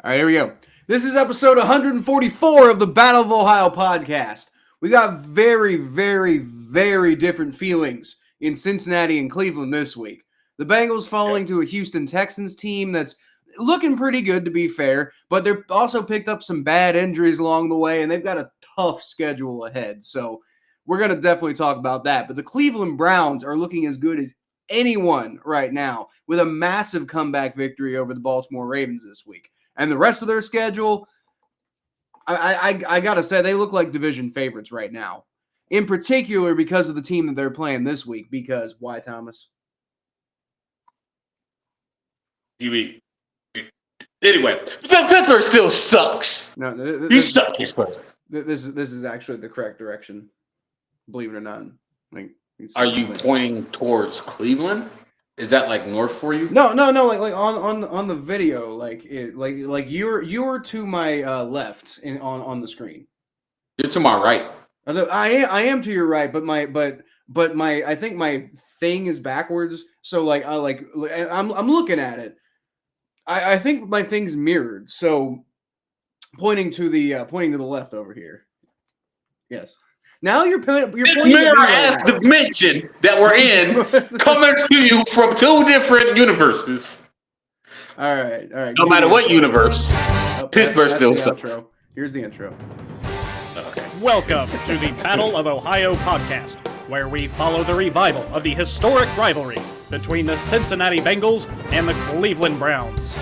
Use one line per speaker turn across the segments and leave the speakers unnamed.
All right, here we go. This is episode 144 of the Battle of Ohio podcast. We got very, very, very different feelings in Cincinnati and Cleveland this week. The Bengals falling to a Houston Texans team that's looking pretty good, to be fair, but they've also picked up some bad injuries along the way, and they've got a tough schedule ahead. So we're going to definitely talk about that. But the Cleveland Browns are looking as good as anyone right now with a massive comeback victory over the Baltimore Ravens this week. And the rest of their schedule, I got to say, they look like division favorites right now. In particular, because of the team that they're playing this week. Because, why, Thomas?
Anyway, Pittsburgh still sucks.
No,
you suck, Pittsburgh.
This is actually the correct direction, believe it or not.
Are you pointing towards Cleveland? Is that like north for you?
No. Like on the video, like you're to my left on the screen.
You're to my right.
I am to your right, but my I think my thing is backwards. So I'm looking at it. I think my thing's mirrored. So pointing to the left over here. Yes. Now you're pointing.
Mirror as dimension that we're in, coming to you from two different universes.
All right.
No matter what universe, Pittsburgh still sucks.
Outro. Here's the intro.
Okay.
Welcome to the Battle of Ohio podcast, where we follow the revival of the historic rivalry between the Cincinnati Bengals and the Cleveland Browns.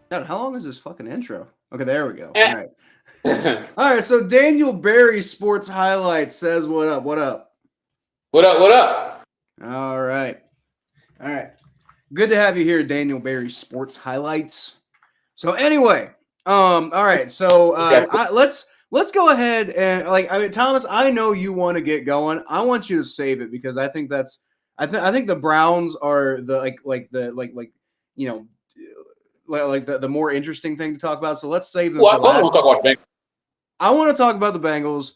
God, how long is this fucking intro? Okay, there we go. All right. All right, so Daniel Barry Sports Highlights says, what up?
What up?
All right. Good to have you here, Daniel Barry Sports Highlights. So anyway, all right, so let's go ahead and Thomas, I know you want to get going. I want you to save it because I think I think the Browns are the the more interesting thing to talk about. So let's save them.
Well, I told you we'll talk about the Bengals.
I want to talk about the Bengals.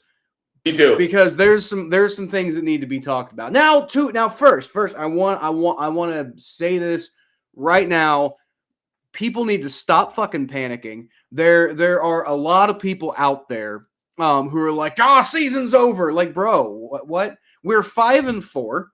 Me too.
Because there's some things that need to be talked about. Now first, I want to say this right now. People need to stop fucking panicking. There are a lot of people out there who are like, season's over. Like, bro, what? We're 5-4.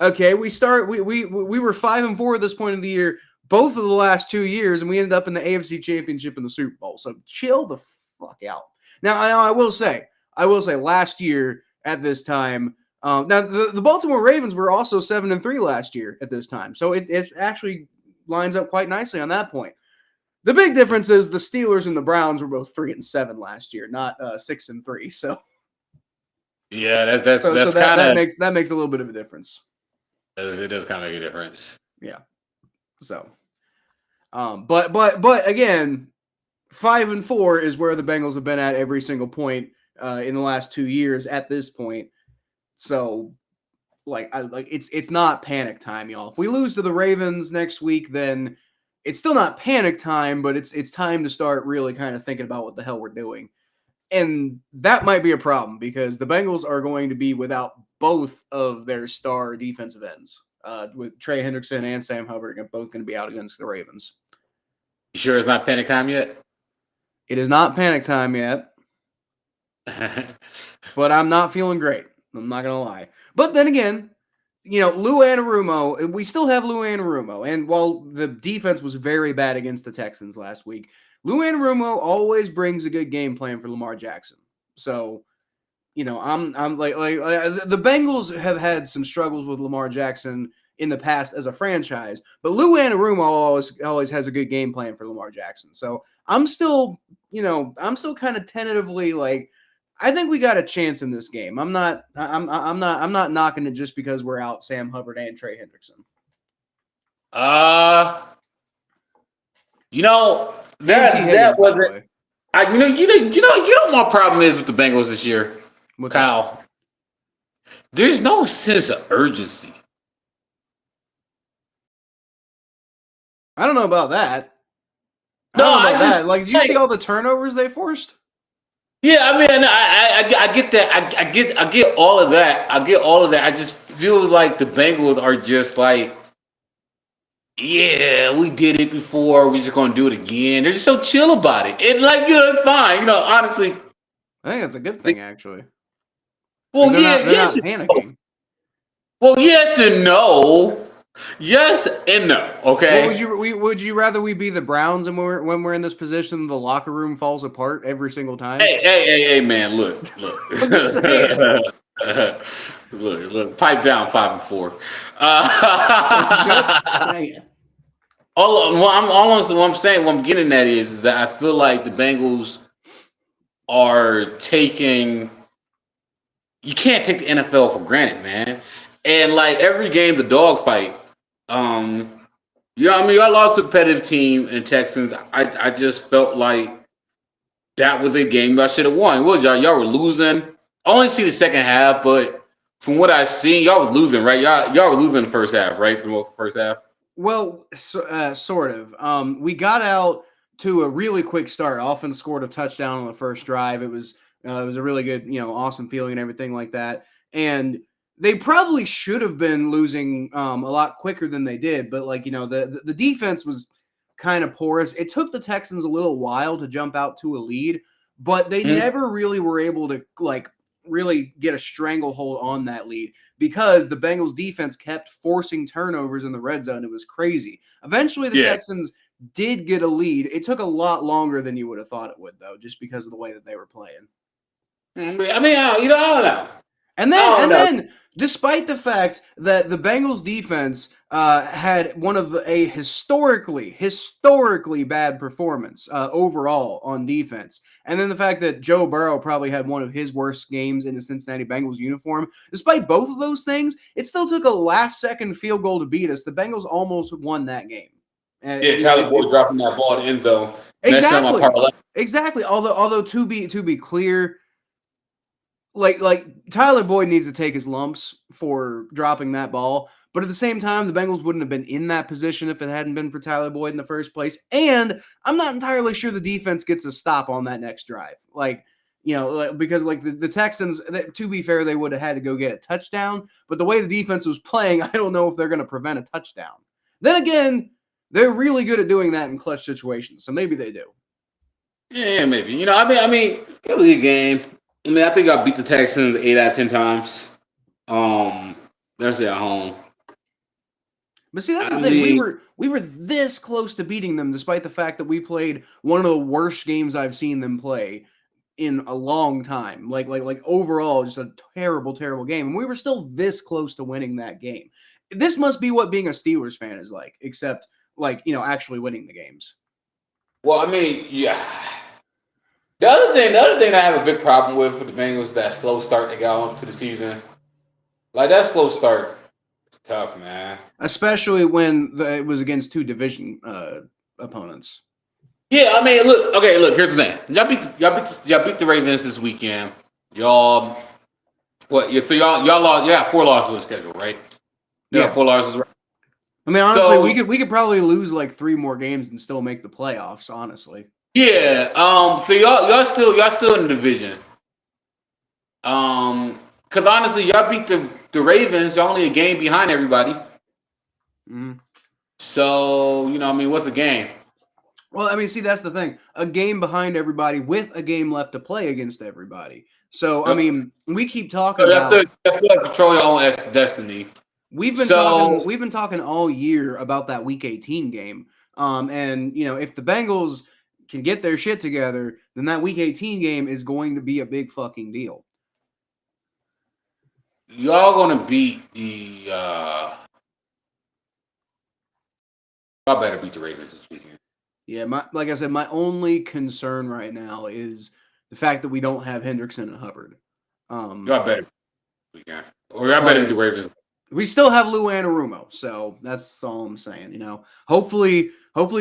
Okay, we were 5-4 at this point of the year, both of the last 2 years, and we ended up in the AFC Championship and the Super Bowl. So chill the fuck out. Now, I will say, last year at this time, now the Baltimore Ravens were also 7-3 last year at this time. So it actually lines up quite nicely on that point. The big difference is the Steelers and the Browns were both 3-7 last year, not 6-3. So
yeah, that
makes a little bit of a difference.
It does kind of make a difference.
Yeah. So, but again, 5-4 is where the Bengals have been at every single point in the last 2 years at this point. So, it's not panic time, y'all. If we lose to the Ravens next week, then it's still not panic time, but it's time to start really kind of thinking about what the hell we're doing. And that might be a problem because the Bengals are going to be without both of their star defensive ends. With Trey Hendrickson and Sam Hubbard are both going to be out against the Ravens.
You sure it's not panic time yet?
It is not panic time yet. But I'm not feeling great. I'm not going to lie. But then again, Lou Anarumo, we still have Lou Anarumo. And while the defense was very bad against the Texans last week, Lou Anarumo always brings a good game plan for Lamar Jackson. So, I'm the Bengals have had some struggles with Lamar Jackson in the past as a franchise, but Lou Anarumo always has a good game plan for Lamar Jackson. So I'm still kind of tentatively I think we got a chance in this game. I'm not knocking it just because we're out Sam Hubbard and Trey Hendrickson.
That wasn't. You know what my problem is with the Bengals this year, Kyle. There's no sense of urgency.
I don't know about that.
Did
you see all the turnovers they forced?
Yeah, I mean, I get that. I get all of that. I get all of that. I just feel like the Bengals are just like, yeah, we did it before. We're just gonna do it again. They're just so chill about it. And like, it's fine. Honestly,
I think that's a good thing, actually.
Well,
they're
yeah,
not
yes,
panicking.
Well, yes and no. Yes and no. Okay.
Would you rather we be the Browns and when we're in this position, the locker room falls apart every single time?
Hey, man! Look.
I'm just saying.
look. Pipe down, 5-4.
Just saying.
What I'm getting at is that I feel like the Bengals are taking. You can't take the NFL for granted, man. And like every game's a dogfight. I lost a competitive team in Texans. I just felt like that was a game I should have won. What was y'all? Y'all were losing. I only see the second half, but from what I seen, y'all was losing, right? Y'all were losing the first half, right? For most of the first half.
Well, sort of. We got out to a really quick start. Offense scored a touchdown on the first drive. It was a really good, awesome feeling and everything like that. And they probably should have been losing a lot quicker than they did. But the defense was kind of porous. It took the Texans a little while to jump out to a lead, but they never really were able to really get a stranglehold on that lead because the Bengals defense kept forcing turnovers in the red zone. It was crazy. Eventually the Texans did get a lead. It took a lot longer than you would have thought it would, though, just because of the way that they were playing.
I mean, I don't know.
And then, despite the fact that the Bengals defense had one of a historically bad performance overall on defense, and then the fact that Joe Burrow probably had one of his worst games in the Cincinnati Bengals uniform, despite both of those things, it still took a last-second field goal to beat us. The Bengals almost won that game.
Tyler Boyd dropping that ball in the end zone.
Exactly. Although to be clear, like Tyler Boyd needs to take his lumps for dropping that ball. But at the same time, the Bengals wouldn't have been in that position if it hadn't been for Tyler Boyd in the first place. And I'm not entirely sure the defense gets a stop on that next drive. Because the Texans, to be fair, they would have had to go get a touchdown. But the way the defense was playing, I don't know if they're going to prevent a touchdown. Then again, they're really good at doing that in clutch situations. So maybe they do.
Yeah, maybe. It was a good game. I think I beat the Texans 8 out of 10 times. That's at home.
But see, that's the thing. We were this close to beating them, despite the fact that we played one of the worst games I've seen them play in a long time. Like overall, just a terrible, terrible game. And we were still this close to winning that game. This must be what being a Steelers fan is like, except actually winning the games.
Well, yeah. The other thing I have a big problem with the Bengals is that slow start they got off to the season. Like that slow start, it's tough, man.
Especially when it was against two division opponents.
Yeah, look. Here's the thing. Y'all beat the Ravens this weekend. Y'all, what? So y'all lost. Yeah, 4 losses on the schedule, right? Yeah, 4 losses. Right?
Honestly, we could probably lose like 3 more games and still make the playoffs. Honestly.
Yeah. So y'all still in the division. Because honestly, y'all beat the Ravens. Y'all only a game behind everybody.
Mm-hmm.
So what's a game?
Well, see, that's the thing. A game behind everybody with a game left to play against everybody. So, we keep talking about
control your own destiny.
We've been talking all year about that Week 18 game. And if the Bengals can get their shit together, then that Week 18 game is going to be a big fucking deal.
Y'all gonna beat the y'all better beat the Ravens this weekend.
Yeah, like I said, my only concern right now is the fact that we don't have Hendrickson and Hubbard.
Y'all better weekend. Or y'all better beat the Ravens.
We still have Lou Anarumo, so that's all I'm saying. Hopefully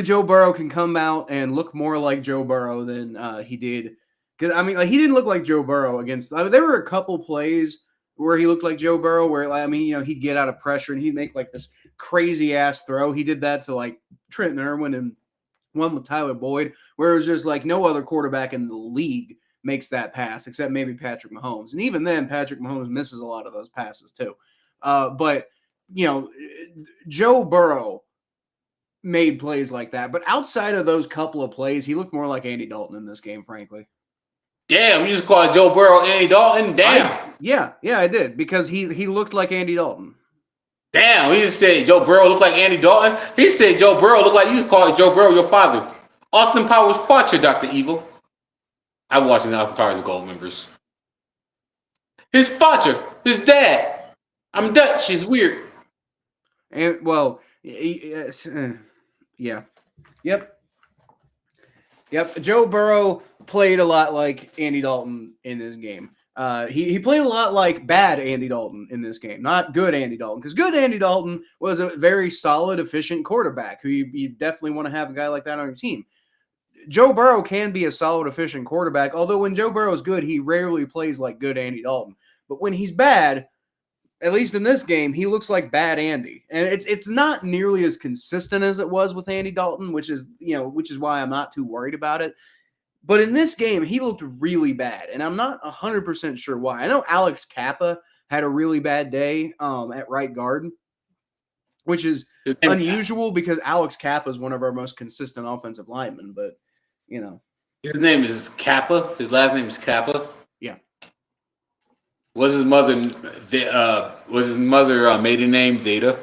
Joe Burrow can come out and look more like Joe Burrow than he did. Because he didn't look like Joe Burrow against. There were a couple plays where he looked like Joe Burrow, where he'd get out of pressure and he'd make like this crazy ass throw. He did that to like Trenton Irwin and one with Tyler Boyd, where it was just like no other quarterback in the league makes that pass, except maybe Patrick Mahomes. And even then, Patrick Mahomes misses a lot of those passes too. But, Joe Burrow made plays like that. But outside of those couple of plays, he looked more like Andy Dalton in this game, frankly.
Damn, you just called Joe Burrow Andy Dalton? Damn.
Yeah, I did, because he looked like Andy Dalton.
Damn, he just said Joe Burrow looked like Andy Dalton. He said Joe Burrow looked like you called Joe Burrow your father. Austin Powers fought you, Dr. Evil. I'm watching the Austin Powers Gold members. His father, his dad. I'm Dutch. It's weird.
And well, yeah. Yep. Joe Burrow played a lot like Andy Dalton in this game. He played a lot like bad Andy Dalton in this game, not good Andy Dalton. Because good Andy Dalton was a very solid, efficient quarterback who you definitely want to have a guy like that on your team. Joe Burrow can be a solid, efficient quarterback, although when Joe Burrow is good, he rarely plays like good Andy Dalton. But when he's bad, at least in this game, he looks like bad Andy. And it's not nearly as consistent as it was with Andy Dalton, which is why I'm not too worried about it. But in this game, he looked really bad, and I'm not 100% sure why. I know Alex Kappa had a really bad day at right guard, which is unusual because Alex Kappa is one of our most consistent offensive linemen, but,
His name is Kappa. His last name is Kappa.
Yeah.
Was his mother maiden name Zeta?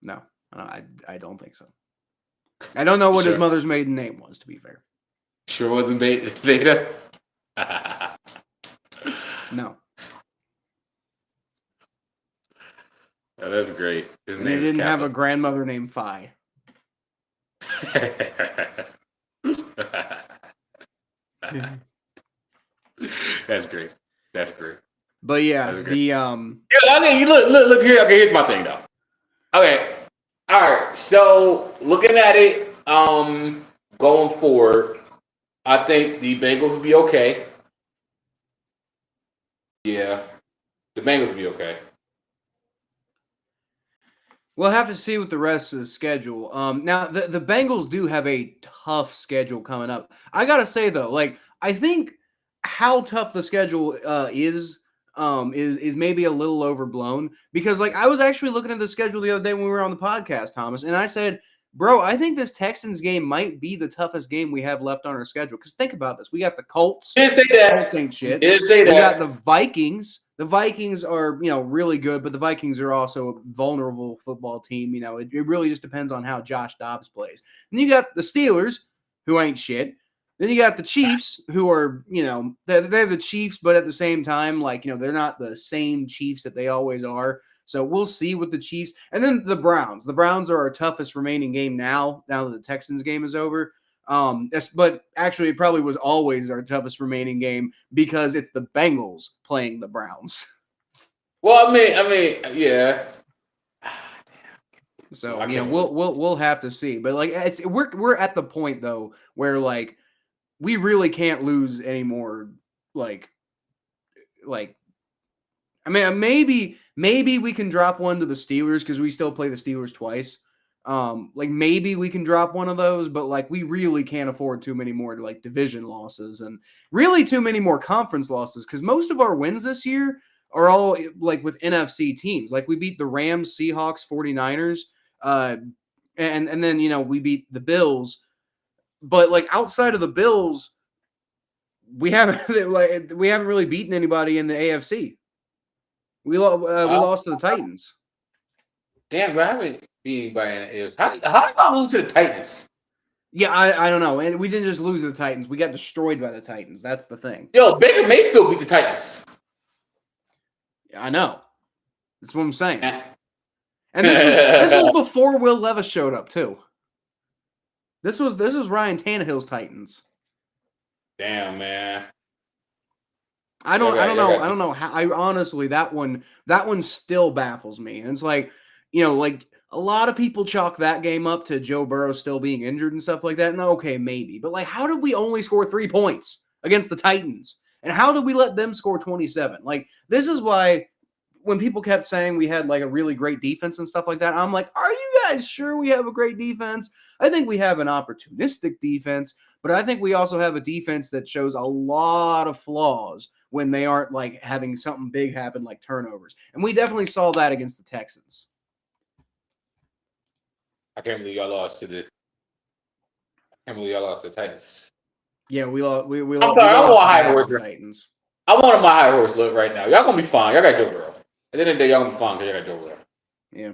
No, I don't think so. I don't know what his mother's maiden name was, to be fair.
Sure wasn't Zeta?
No.
Oh, that's great. His
And he didn't have a grandmother named Phi.
That's great. That's great.
But yeah,
That's
the
Yeah, okay, look here. Okay, here's my thing though. Okay. All right. So looking at it, going forward, I think the Bengals will be okay. Yeah. The Bengals will be okay.
we'll have to see with the rest of the schedule. Now the Bengals do have a tough schedule coming up. I gotta say though, I think how tough the schedule is maybe a little overblown, because I was actually looking at the schedule the other day when we were on the podcast, Thomas, and I said, bro, I think this Texans game might be the toughest game we have left on our schedule. Because think about this. We got the Colts.
Didn't say that.
Colts ain't shit.
Didn't say that.
We got the Vikings. The Vikings are, really good, but the Vikings are also a vulnerable football team. It really just depends on how Josh Dobbs plays. And you got the Steelers, who ain't shit. Then you got the Chiefs, who are, they're the Chiefs, but at the same time, they're not the same Chiefs that they always are. So we'll see with the Chiefs. And then the Browns. The Browns are our toughest remaining game now that the Texans game is over. But actually, it probably was always our toughest remaining game because it's the Bengals playing the Browns.
Well, I mean, yeah.
So we'll have to see. But we're at the point though where we really can't lose anymore. Maybe we can drop one to the Steelers because we still play the Steelers twice. Maybe we can drop one of those, but we really can't afford too many more division losses and really too many more conference losses, because most of our wins this year are all with NFC teams. We beat the Rams, Seahawks, 49ers, and then we beat the Bills. But outside of the Bills, we haven't really beaten anybody in the AFC. We lost to the Titans.
Damn, bro, I haven't beat anybody in the AFC. How did I lose to the Titans?
Yeah, I don't know. And we didn't just lose to the Titans. We got destroyed by the Titans. That's the thing.
Yo, Baker Mayfield beat the Titans.
I know. That's what I'm saying. And this was before Will Levis showed up too. This was Ryan Tannehill's Titans.
Damn, man.
I don't know how. I honestly, that one still baffles me. And it's a lot of people chalk that game up to Joe Burrow still being injured and stuff like that. And okay, maybe, but how did we only score 3 points against the Titans? And how did we let them score 27? This is why when people kept saying we had like a really great defense and stuff like that, I'm like, are you guys sure we have a great defense? I think we have an opportunistic defense, but I think we also have a defense that shows a lot of flaws when they aren't like having something big happen like turnovers. And we definitely saw that against the Texans.
I can't believe y'all lost to the Titans.
Yeah, we lost.
I'm sorry, I'm on high horse.
Titans.
I want on my high horse look right now. Y'all gonna be fine. Y'all got Joe Burrow. At the end of the day, y'all gonna be fine because y'all got Joe Burrow.
Yeah,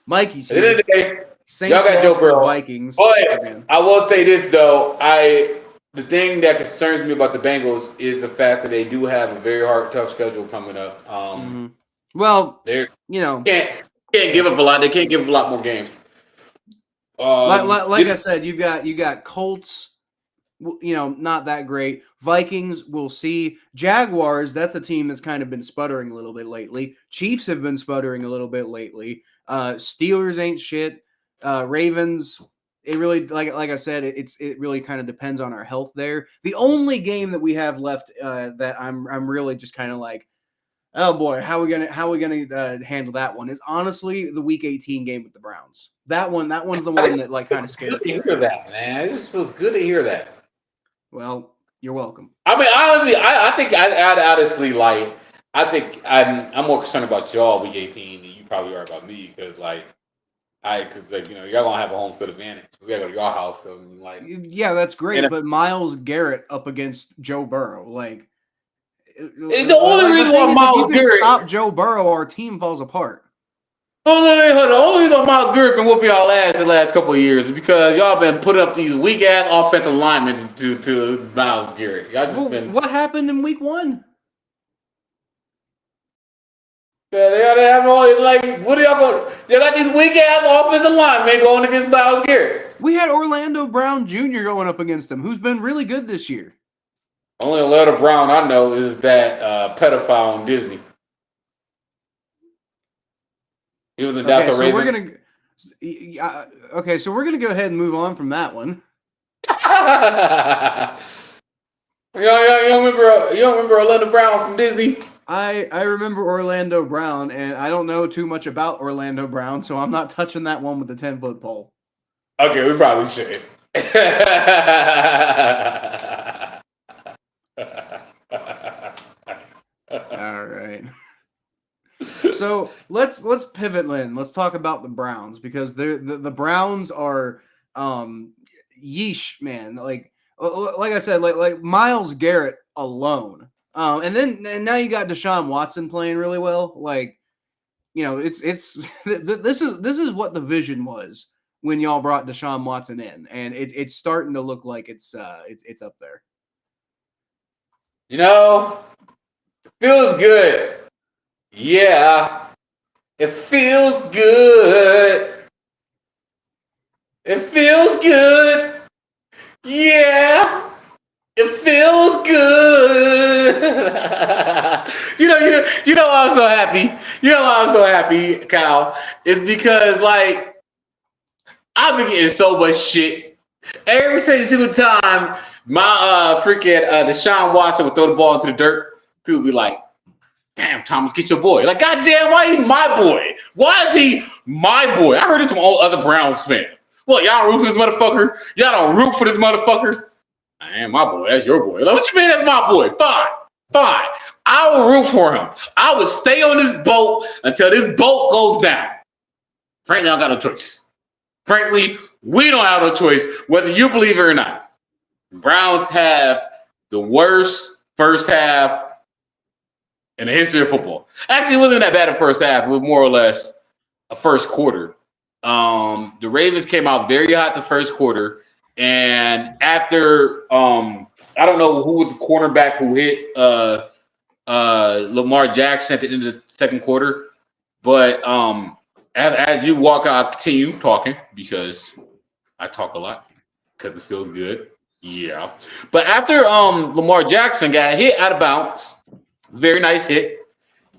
Mikey's
here. At the end of the day,
Saints
y'all got Joe Burrow.
Vikings.
But I will say this though, the thing that concerns me about the Bengals is the fact that they do have a very tough schedule coming up.
Well,
they're can't
Can't
give up a lot. They can't give up a lot more games.
Like I said, you got Colts, not that great. Vikings, we'll see. Jaguars, that's a team that's kind of been sputtering a little bit lately. Chiefs have been sputtering a little bit lately. Steelers ain't shit. Ravens, it really, like I said, it really kind of depends on our health there. The only game that we have left that I'm really just kind of like, oh boy, how are we gonna handle that one? Is honestly the Week 18 game with the Browns. One's the one that like kind of scares me.
Good to hear that, man. It just feels good to hear that.
Well, you're welcome.
I mean, honestly, I think I'd honestly like. I think I'm more concerned about y'all Week 18 than you probably are about me because y'all gonna have a home field advantage. We gotta go to your house, so
yeah, that's great. But Myles Garrett up against Joe Burrow, like.
The only reason why Myles Garrett
stop Joe Burrow, our team falls apart.
The only reason why Myles Garrett been whooping y'all ass the last couple of years is because y'all been putting up these weak ass offensive linemen to Myles Garrett. Y'all just been.
What happened in Week 1?
Yeah, they have all what are y'all going? They got these weak ass offensive linemen going against Myles Garrett.
We had Orlando Brown Jr. going up against him, who's been really good this year.
Only Orlando Brown I know is that pedophile on Disney. He was a Delta Raven.
So we're gonna go ahead and move on from that one.
You don't remember Orlando Brown from Disney?
I remember Orlando Brown, and I don't know too much about Orlando Brown, so I'm not touching that one with the 10-foot pole.
Okay, we probably should.
All right. So let's pivot, Lynn. Let's talk about the Browns because the Browns are yeesh, man. Like I said, like Myles Garrett alone. And now you got Deshaun Watson playing really well. Like, it's this is what the vision was when y'all brought Deshaun Watson in, and it's starting to look like it's up there.
It feels good. Yeah, it feels good. It feels good. Yeah, it feels good. You know why I'm so happy. You know why I'm so happy, Kyle? It's because I've been getting so much shit every single time. My freaking Deshaun Watson would throw the ball into the dirt. People would be like, damn, Thomas, get your boy. Like, goddamn, why he my boy? Why is he my boy? I heard this from all other Browns fans. Well, y'all don't root for this motherfucker? Y'all don't root for this motherfucker? I am my boy. That's your boy. Like, what you mean that's my boy? Fine. I will root for him. I would stay on this boat until this boat goes down. Frankly, I don't got no choice. Frankly, we don't have no choice, whether you believe it or not. Browns have the worst first half in the history of football. Actually, it wasn't that bad at first half. It was more or less a first quarter. The Ravens came out very hot the first quarter. And after, I don't know who was the quarterback who hit Lamar Jackson at the end of the second quarter. But as you walk out, I'll continue talking because I talk a lot because it feels good. Yeah. But after Lamar Jackson got hit out of bounds, very nice hit,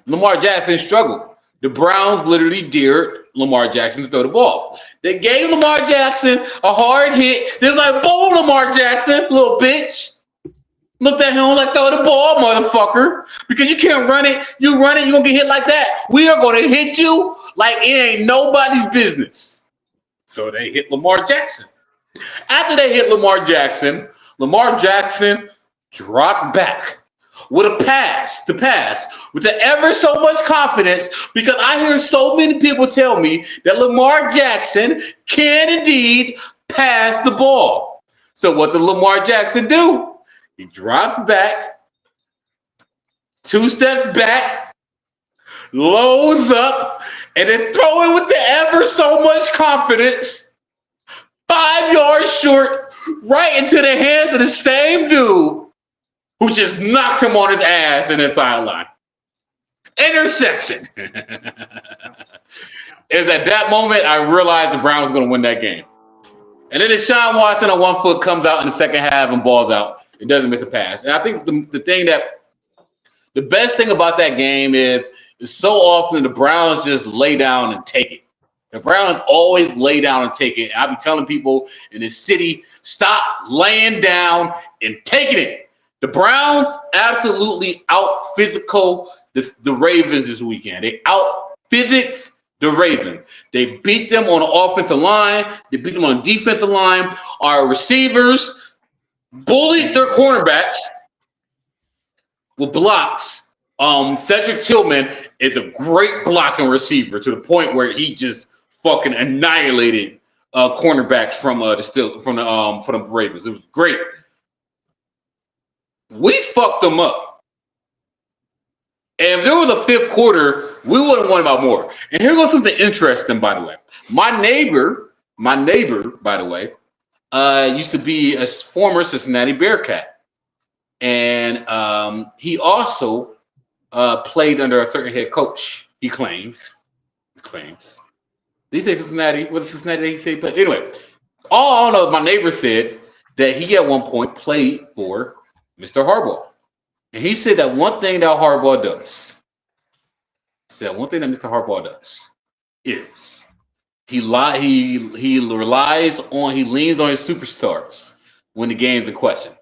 Lamar Jackson struggled. The Browns literally dared Lamar Jackson to throw the ball. They gave Lamar Jackson a hard hit. They're like, boom, Lamar Jackson, little bitch. Looked at him like, throw the ball, motherfucker. Because you can't run it. You run it, you're going to get hit like that. We are going to hit you like it ain't nobody's business. So they hit Lamar Jackson. After they hit Lamar Jackson dropped back with a pass with the ever so much confidence, because I hear so many people tell me that Lamar Jackson can indeed pass the ball. So what did Lamar Jackson do? He drops back, 2 steps back, loads up, and then throw it with the ever so much confidence, 5 yards short, right into the hands of the same dude who just knocked him on his ass in the sideline. Interception. Is at that moment I realized the Browns were going to win that game. And then Deshaun Watson on 1 foot comes out in the second half and balls out. It doesn't miss a pass. And I think the best thing about that game is so often the Browns just lay down and take it. The Browns always lay down and take it. I be telling people in this city, stop laying down and taking it. The Browns absolutely out-physical the Ravens this weekend. They out-physics the Ravens. They beat them on the offensive line. They beat them on the defensive line. Our receivers bullied their cornerbacks with blocks. Cedric Tillman is a great blocking receiver to the point where he just fucking annihilated cornerbacks from the Ravens. It was great. We fucked them up. And if there was a 5th quarter, we would have won about more. And here goes something interesting, by the way. My neighbor, by the way, used to be a former Cincinnati Bearcat. And he also played under a certain head coach, he claims. Did he say Cincinnati? Was it Cincinnati he said? But anyway, all I know is my neighbor said that he at one point played for Mr. Harbaugh. And he said that one thing that Harbaugh does, is he leans on his superstars when the game's in question.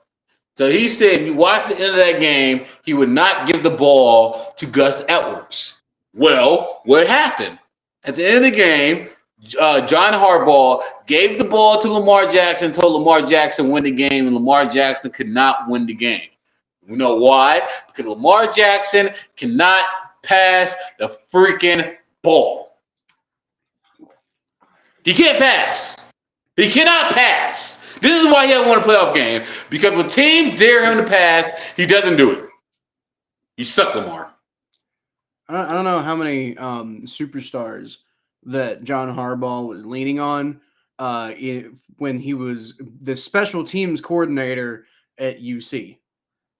So he said if you watch the end of that game, he would not give the ball to Gus Edwards. Well, what happened? At the end of the game, John Harbaugh gave the ball to Lamar Jackson, told Lamar Jackson win the game, and Lamar Jackson could not win the game. You know why? Because Lamar Jackson cannot pass the freaking ball. He can't pass. He cannot pass. This is why he hasn't won a playoff game. Because when teams dare him to pass, he doesn't do it. You suck, Lamar.
I don't know how many superstars that John Harbaugh was leaning on when he was the special teams coordinator at UC.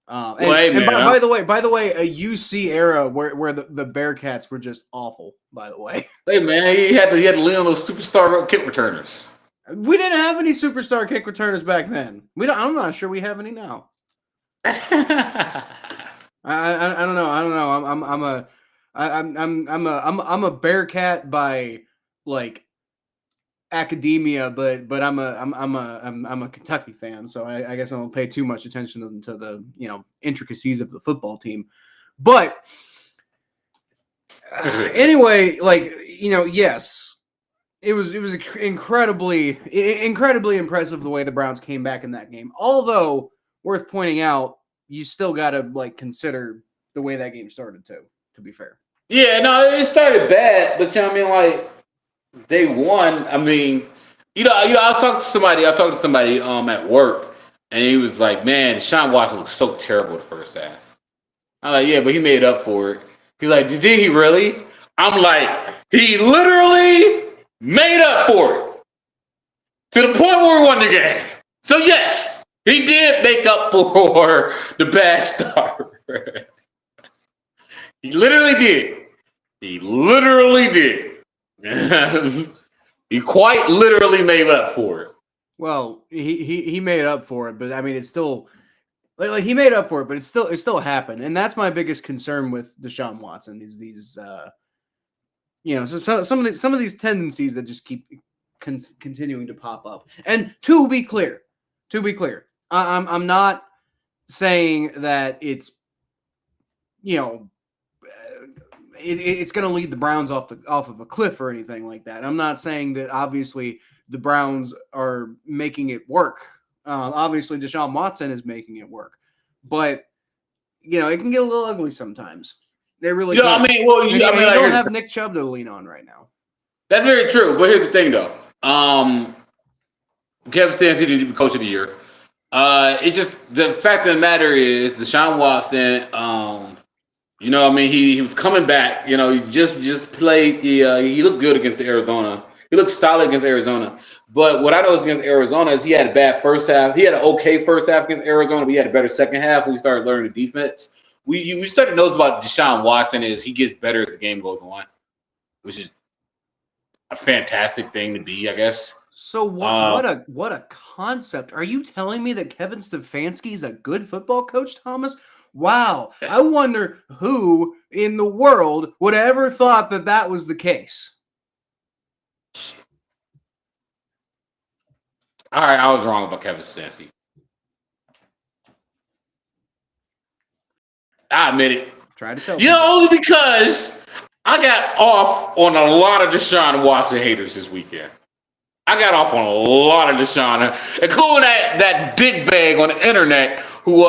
By the way, a UC era where the Bearcats were just awful. By the way,
hey man, he had to lean on those superstar kick returners.
We didn't have any superstar kick returners back then. I'm not sure we have any now. I don't know. I'm a Bearcat by like academia, but I'm a Kentucky fan, so I guess I don't pay too much attention to the intricacies of the football team. But anyway, yes, it was incredibly impressive the way the Browns came back in that game. Although worth pointing out, you still got to consider the way that game started too. To be fair,
yeah, no, it started bad, but day one, I was talking to somebody at work, and he was like, man, Deshaun Watson looks so terrible the first half. I'm like, yeah, but he made up for it. He's like, did he really? I'm like, he literally made up for it to the point where we won the game. So yes, he did make up for the bad start. He literally did. He quite literally made up for it.
Well, he made up for it, but it's still like he made up for it, but it still happened, and that's my biggest concern with Deshaun Watson. So some of these tendencies that just keep continuing to pop up. And to be clear, I'm not saying that it's, it's going to lead the Browns off of a cliff or anything like that. I'm not saying that obviously the Browns are making it work. Obviously, Deshaun Watson is making it work, but it can get a little ugly sometimes. They really can.
I mean, well,
you don't have Nick Chubb to lean on right now.
That's very true. But here's the thing, though. Kevin Stefanski to be coach of the year. It's just the fact of the matter is Deshaun Watson. He was coming back. He just played he looked good against Arizona. He looked solid against Arizona. But what I noticed against Arizona is he had a bad first half. He had an okay first half against Arizona, but he had a better second half when we started learning the defense. We started to notice about Deshaun Watson is he gets better as the game goes on, which is a fantastic thing to be, I guess.
So what a concept. Are you telling me that Kevin Stefanski is a good football coach, Thomas? Wow. I wonder who in the world would have ever thought that was the case.
All right, I was wrong about Kevin Stefanski. I admit it.
Try to tell
only because I got off on a lot of Deshaun Watson haters this weekend. I got off on a lot of Deshaun, including that dick bag on the internet who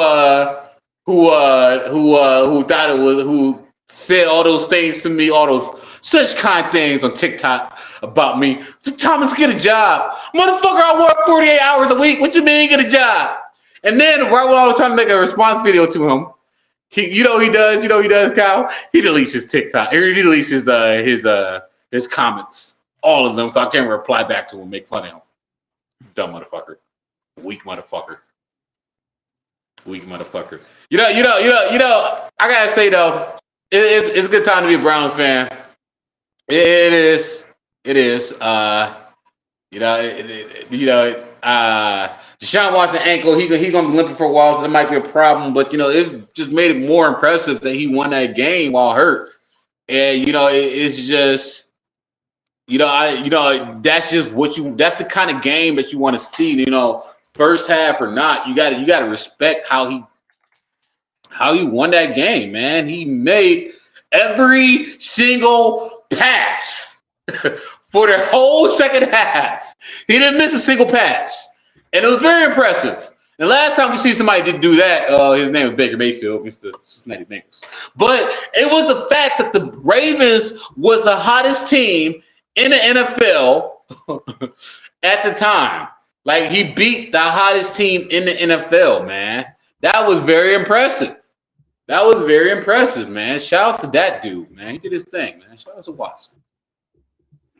said all those things to me, all those such kind things on TikTok about me. So Thomas, get a job. Motherfucker, I work 48 hours a week. What you mean get a job? And then right when I was trying to make a response video to him, he does, Kyle? He deletes his TikTok. He deletes his comments. All of them, so I can't reply back to him and make fun of him. Dumb motherfucker. Weak motherfucker. I gotta say though, it's a good time to be a Browns fan. It is. Deshaun Watson ankle, he gonna be limping for a while, so that might be a problem. But it just made it more impressive that he won that game while hurt. And it's just. That's just that's the kind of game that you want to see, first half or not. You got to respect how he won that game, man. He made every single pass for the whole second half. He didn't miss a single pass. And it was very impressive. The last time we see somebody did do that, his name was Baker Mayfield against the Cincinnati Bengals. But it was the fact that the Ravens was the hottest team in the NFL at the time. Like, he beat the hottest team in the NFL, man. That was very impressive. Man. Shout out to that dude, man. He did his thing, man. Shout out to Watson.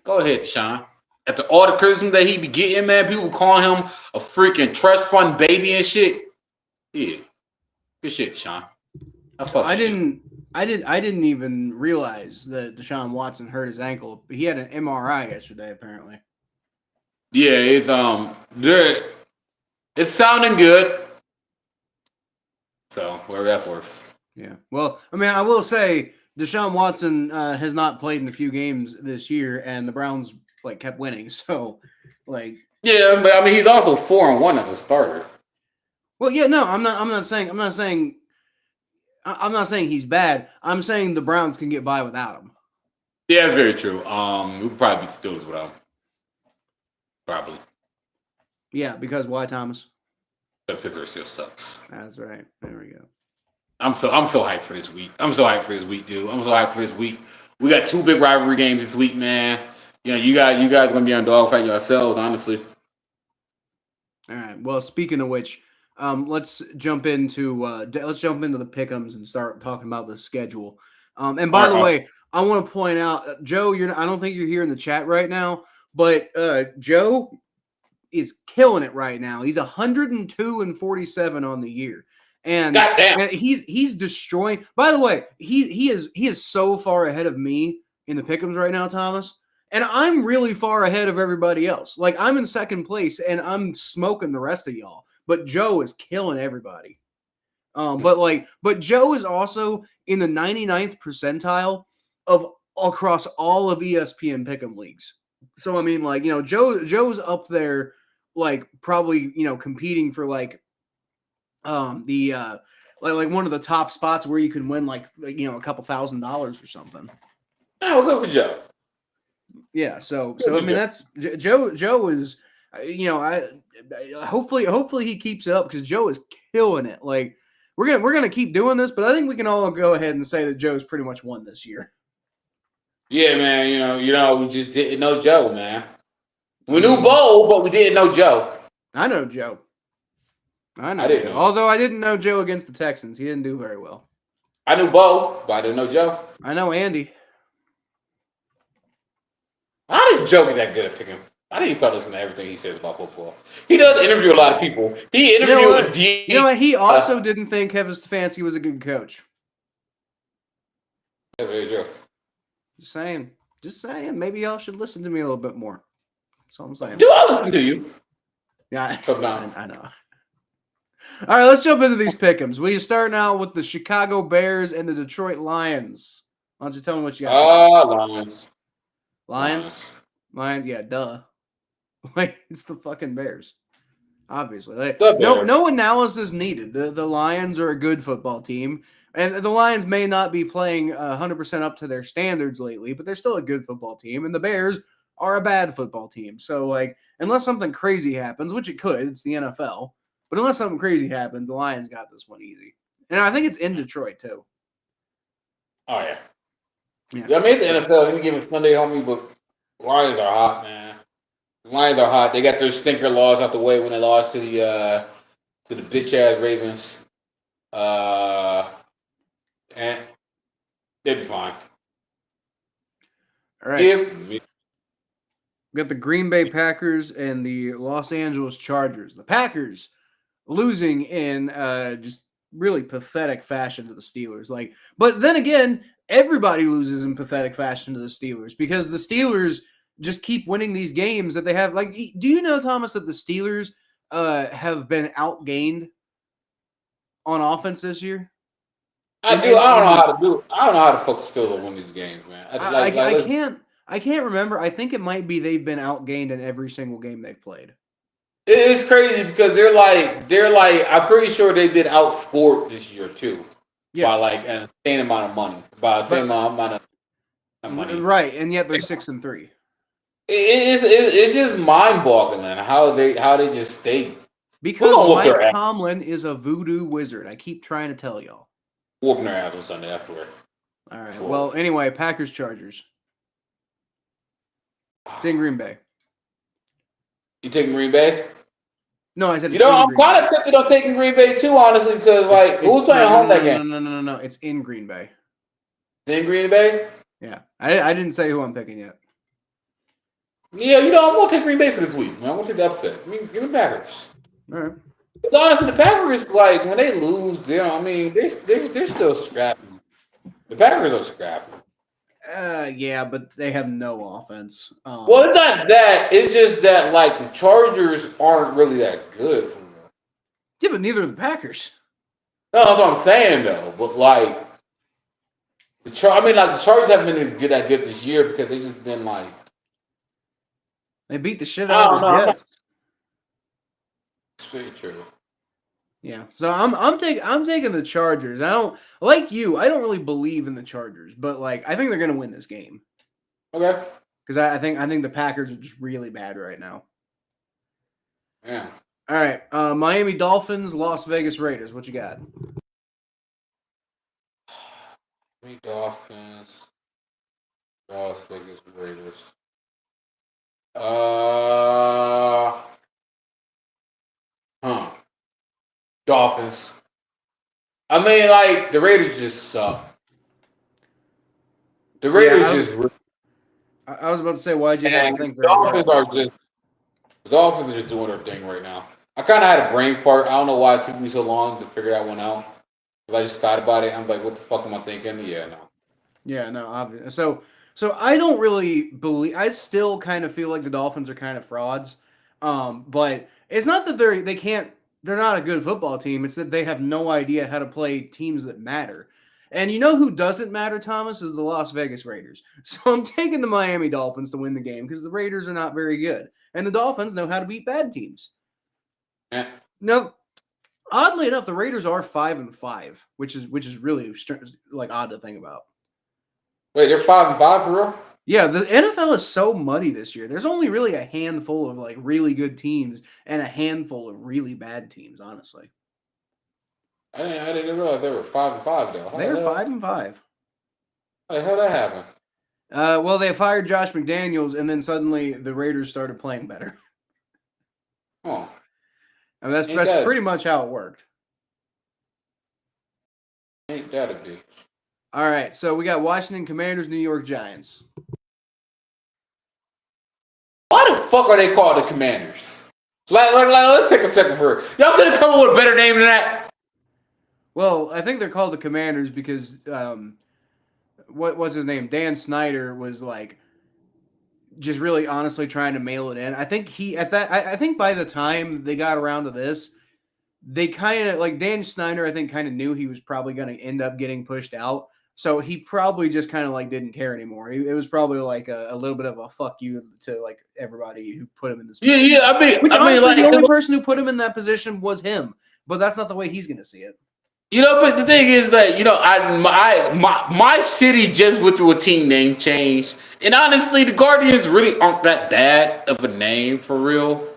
Go ahead, Deshaun. After all the criticism that he be getting, man, people calling him a freaking trust fund baby and shit. Yeah. Good shit, Deshaun.
I didn't even realize that Deshaun Watson hurt his ankle. He had an MRI yesterday, apparently.
Yeah, it's sounding good. So whatever that's worth.
Yeah. Well, I mean, I will say Deshaun Watson has not played in a few games this year, and the Browns kept winning. So,
yeah, but I mean, he's also 4-1 as a starter.
Well, yeah, no, I'm not saying he's bad. I'm saying the Browns can get by without him.
Yeah, that's very true. We could probably beat the Steelers without him. Probably.
Yeah, because why, Thomas?
Because Pittsburgh still sucks.
That's right. There we go.
I'm so hyped for this week. Dude. I'm so hyped for this week. We got 2 big rivalry games this week, man. You guys gonna be on dogfight yourselves, honestly.
All right. Well, speaking of which, let's jump into the pick'ems and start talking about the schedule. And by the way, I want to point out, Joe, I don't think you're here in the chat right now, but Joe is killing it right now. He's 102-47 on the year, and he's destroying. By the way, he is so far ahead of me in the pick'ems right now, Thomas. And I'm really far ahead of everybody else. I'm in second place, and I'm smoking the rest of y'all. But Joe is killing everybody. But Joe is also in the 99th percentile of across all of ESPN Pick'em leagues. So I mean, Joe's up there, probably competing for the like one of the top spots where you can win like a couple $1,000s or something.
Oh, good for Joe.
Yeah, so I mean that's Joe is I hopefully he keeps it up because Joe is killing it. Like we're gonna keep doing this, but I think we can all go ahead and say that Joe's pretty much won this year.
Yeah, man. We just didn't know Joe, man. We knew Bo, but we didn't know Joe.
I know Joe. I
didn't
Joe.
know.
Although I didn't know Joe against the Texans. He didn't do very well.
I knew Bo, but I didn't know Joe.
I know Andy.
How did Joe get that good at picking? I didn't even start listening to everything he says about football. He does interview a lot of people. He interviewed
He also didn't think Kevin Stefanski was a good coach.
Very true.
Just saying. Maybe y'all should listen to me a little bit more. That's all I'm saying.
Do I listen to you?
Yeah,
Sometimes.
I know. All right, let's jump into these pick'ems. We start now with the Chicago Bears and the Detroit Lions. Why don't you tell me what you got? Lions. Yeah, duh. Like it's the fucking Bears. Obviously, no analysis needed. The Lions are a good football team, and the Lions may not be playing 100% up to their standards lately, but they're still a good football team. And the Bears are a bad football team. So, like, unless something crazy happens, which it could, it's the NFL. But unless something crazy happens, the Lions got this one easy. And I think it's in Detroit, too.
Oh, yeah. I made the NFL any given Sunday, homie, but Lions are hot, man. The Lions are hot. They got their stinker loss out the way when they lost to the bitch-ass Ravens. And they'd be fine.
All right. We got the Green Bay Packers and the Los Angeles Chargers. The Packers losing in just really pathetic fashion to the Steelers. But then again, everybody loses in pathetic fashion to the Steelers because the Steelers just keep winning these games that they have. Like, do you know, Thomas, that the Steelers have been outgained on offense this year?
I don't know how to fuck Steelers win these games, man.
I can't remember. I think it might be they've been outgained in every single game they've played.
It's crazy because they're like I'm pretty sure they've been outscored this year too. Yeah. By like an insane amount of money. By the same amount of money.
Right, and yet they're 6-3.
It's just mind-boggling how they just stay.
Because Mike Tomlin is a voodoo wizard. I keep trying to tell y'all.
Whooping their ass on Sunday, I swear.
All right. Sure. Well, anyway, Packers Chargers. It's in Green Bay.
You taking Green Bay?
No, I said.
I'm kind of tempted on taking Green Bay too, honestly, because who's playing home that game?
No. It's in Green Bay.
In Green Bay?
Yeah, I didn't say who I'm picking yet.
Yeah, I'm gonna take Green Bay for this week. Man. I'm gonna take the upset. Give me Packers.
All right.
But honestly, the Packers, like when they lose, they're still scrappy. The Packers are scrappy.
Yeah, but they have no offense.
Well, it's not that. It's just that like the Chargers aren't really that good for them.
Yeah, but neither are the Packers.
No, that's what I'm saying though. But like the Chargers haven't been as good this year because they just been like
they beat the shit out of the Jets.
It's very true.
Yeah, so I'm taking the Chargers. I don't really believe in the Chargers, but like I think they're gonna win this game.
Okay.
Because I think the Packers are just really bad right now.
Yeah.
All right, Miami Dolphins, Las Vegas Raiders. What you got?
Miami Dolphins, Las Vegas Raiders. Dolphins. I mean, like the Raiders just suck. The Raiders
I was about to say, why'd you have to think?
The Dolphins are just doing their thing right now. I kind of had a brain fart. I don't know why it took me so long to figure that one out. But I just thought about it. I'm like, what the fuck am I thinking? Yeah, no.
Yeah, no, obviously. So I don't really believe. I still kind of feel like the Dolphins are kind of frauds. But it's not that they're not a good football team. It's that they have no idea how to play teams that matter. And you know who doesn't matter, Thomas, is the Las Vegas Raiders. So I'm taking the Miami Dolphins to win the game because the Raiders are not very good. And the Dolphins know how to beat bad teams.
Yeah.
No. Oddly enough, the Raiders are 5-5, which is really like odd to think about.
Wait, they're 5-5 for real?
Yeah, the NFL is so muddy this year. There's only really a handful of like really good teams and a handful of really bad teams, honestly.
I didn't realize they were 5-5 though.
They're 5-5.
How the hell that happened?
Well, they fired Josh McDaniels, and then suddenly the Raiders started playing better.
Oh,
And that's pretty much how it worked.
ain't that a bitch?
All right, so we got Washington Commanders, New York Giants.
Why the fuck are they called the Commanders? Like, let's take a second for it. Y'all could have come up with a better name than that.
Well, I think they're called the Commanders because what's his name? Dan Snyder was like just really honestly trying to mail it in. I think I think by the time they got around to this, they kind of like Dan Snyder, I think kind of knew he was probably going to end up getting pushed out. So he probably just kind of like didn't care anymore. It was probably like a little bit of a fuck you to like everybody who put him in this position.
Yeah. I mean,
like, the only person who put him in that position was him. But that's not the way he's going to see it.
You know, but the thing is that, you know, my city just went through a team name change. And honestly, the Guardians really aren't that bad of a name for real.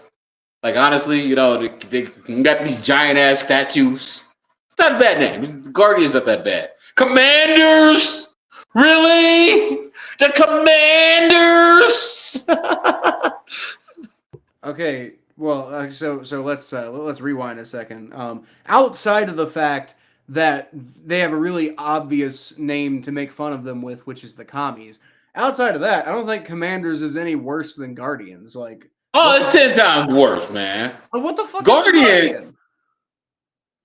Like, honestly, you know, they got these giant-ass statues. It's not a bad name. The Guardians not that bad. Commanders? Really? The Commanders?
Okay, well, so let's rewind a second. Outside of the fact that they have a really obvious name to make fun of them with, which is the Commies. Outside of that, I don't think Commanders is any worse than Guardians. Like,
oh, it's 10 times worse, man.
What the fuck?
Guardian?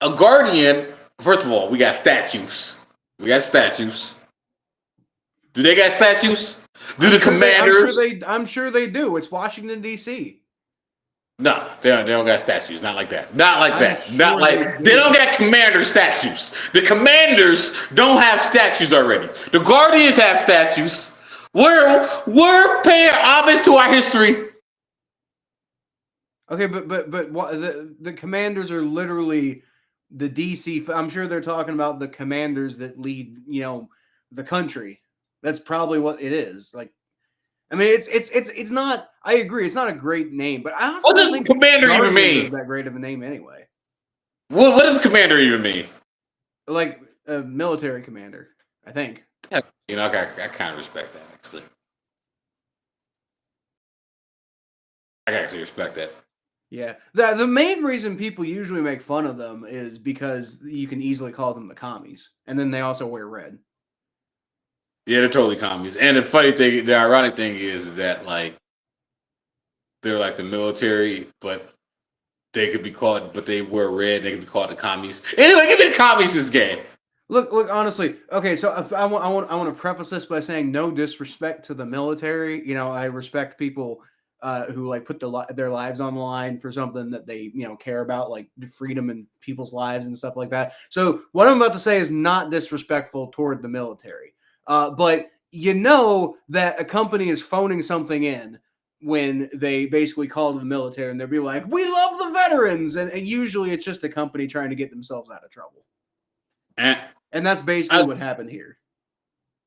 A Guardian. First of all, we got statues. Do they got statues? Do the Commanders?
I'm sure they do. It's Washington, D.C.
No, they don't got statues. Not like that. Not like that.
Sure
Not like they don't got Commander statues. The Commanders don't have statues already. The Guardians have statues. We're paying homage to our history.
Okay, but the Commanders are literally the DC. I'm sure they're talking about the Commanders that lead, you know, the country. That's probably what it is. Like, I mean, it's not. I agree, it's not a great name, but I also
what
don't
does
think
Commander even mean?
Is that great of a name anyway?
What does Commander even mean?
Like a military commander, I think.
Yeah, you know, I kind of respect that actually. I actually respect that.
Yeah, the main reason people usually make fun of them is because you can easily call them the Commies, and then they also wear red.
Yeah, they're totally commies. And the funny thing, the ironic thing is that like they're like the military, but they could be called, but they wear red. They could be called the commies. Anyway, give me the commies this game.
Look. Honestly, okay. So I want to preface this by saying no disrespect to the military. You know, I respect people who like put their lives on the line for something that they, you know, care about, like freedom and people's lives and stuff like that. So what I'm about to say is not disrespectful toward the military. But you know that a company is phoning something in when they basically call to the military and they'll be like, we love the veterans. And usually it's just a company trying to get themselves out of trouble. And that's basically what happened here.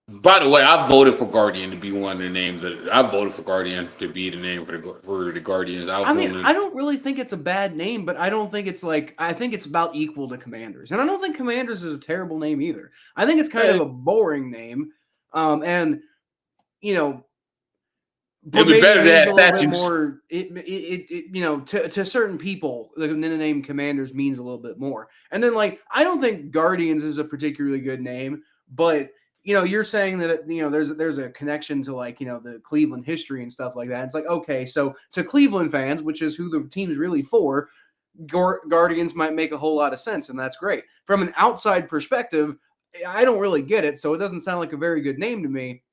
By the way, I voted for Guardian to be one of the names. I voted for Guardian to be the name for the Guardians. I mean,
I don't really think it's a bad name, but I don't think it's like, I think it's about equal to Commanders. And I don't think Commanders is a terrible name either. I think it's kind of a boring name. And, you know, but maybe it means a little bit more, you know, to certain people, the name Commanders means a little bit more. And then, like, I don't think Guardians is a particularly good name, but you know, you're saying that, you know, there's a connection to, like, you know, the Cleveland history and stuff like that. It's like, okay, so to Cleveland fans, which is who the team's really for, Guardians might make a whole lot of sense, and that's great. From an outside perspective, I don't really get it, so it doesn't sound like a very good name to me.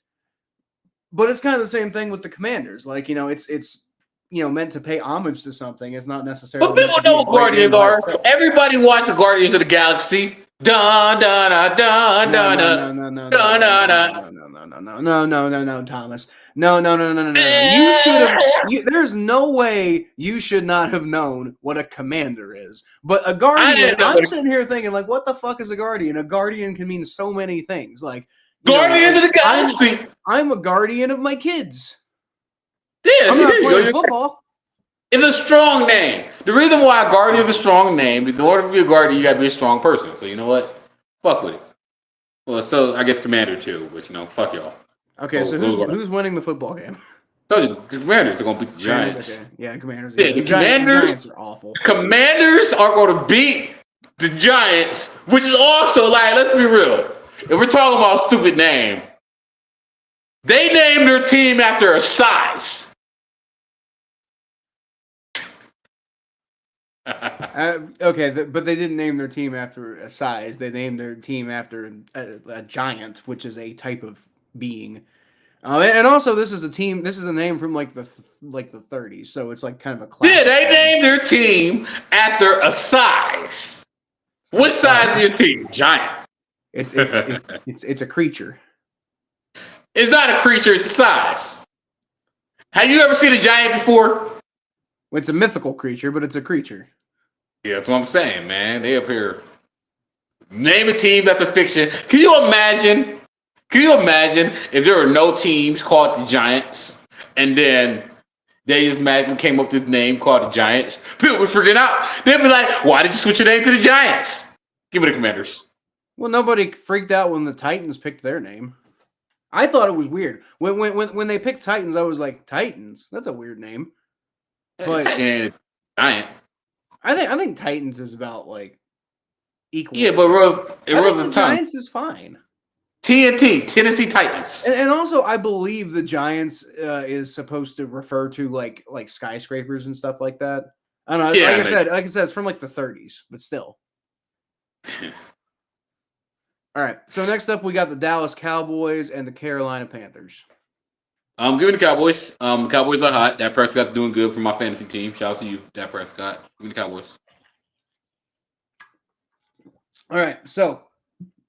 But it's kind of the same thing with the Commanders. Like, you know, it's you know, meant to pay homage to something. It's not necessarily.
But people know what Guardians are. Everybody watched the Guardians of the Galaxy. Dun dun dun dun dun dun dun dun.
Thomas. No. You should have. There's no way you should not have known what a commander is. But a guardian, I'm sitting here thinking, like, what the fuck is a guardian? A guardian can mean so many things. Like,
guardian of the galaxy.
I'm a guardian of my kids.
Yeah,
I'm not playing football.
It's a strong name. The reason why a guardian is a strong name is in order to be a guardian, you got to be a strong person. So you know what? Fuck with it. Well, so I guess commander too, but fuck y'all.
Okay, so who's winning the football game?
So the Commanders are going to beat the Giants.
Okay. Yeah, Commanders.
Yeah, the Giants are awful. Commanders are going to beat the Giants, which is also, like, let's be real. If we're talking about a stupid name, they named their team after a size.
Okay, but they didn't name their team after a size. They named their team after a giant, which is a type of being. And also, this is a name from like the 30s, so it's like kind of a classic.
Yeah, they named their team after a size. What size is your team? Giant.
It's a creature.
It's not a creature. It's a size. Have you ever seen a giant before?
Well, it's a mythical creature, but it's a creature.
Yeah, that's what I'm saying, man. They up here. Name a team that's a fiction. Can you imagine if there were no teams called the Giants, and then they just magically came up with this name called the Giants? People would figure it out. They'd be like, "Why did you switch your name to the Giants?" Give me the Commanders.
Well, nobody freaked out when the Titans picked their name. I thought it was weird when they picked Titans. I was like, Titans? That's a weird name. But
Giant.
I think Titans is about like equal.
Yeah, but
the Giants is fine.
TNT, Tennessee Titans.
And also, I believe the Giants is supposed to refer to like skyscrapers and stuff like that. I don't know.
Yeah,
like I said, it's from like the 30s, but still. All right. So next up, we got the Dallas Cowboys and the Carolina Panthers.
Give me the Cowboys. The Cowboys are hot. Dak Prescott's doing good for my fantasy team. Shout out to you, Dak Prescott. Give me the Cowboys.
All right. So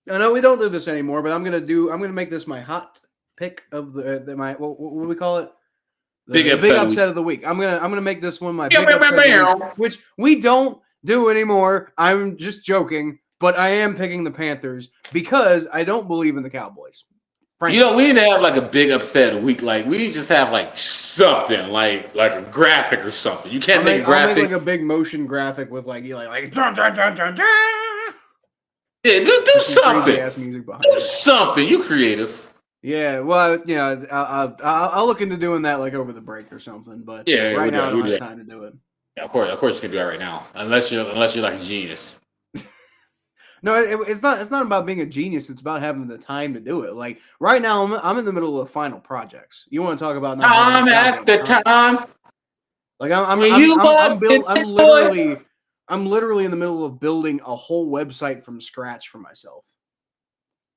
I know we don't do this anymore, but I'm gonna make this my hot pick of my what do we call it? The big upset of the week. I'm gonna make this one my big upset of the week, which we don't do anymore. I'm just joking, but I am picking the Panthers because I don't believe in the Cowboys. Frankly.
We need to have like a big upset a week. Like we just have like something like a graphic or something. You can't make a graphic.
I'll make like a big motion graphic with like dun, dun, dun, dun, dun.
Yeah, do something.
Music behind
do something. You creative.
Yeah, well, I'll look into doing that like over the break or something. But right now I don't have time to do it.
Yeah, of course you can do that right now, unless you're like a genius.
No, it's not. It's not about being a genius. It's about having the time to do it. Like right now, I'm in the middle of final projects. You want to talk about
time after time?
Like I'm literally in the middle of building a whole website from scratch for myself.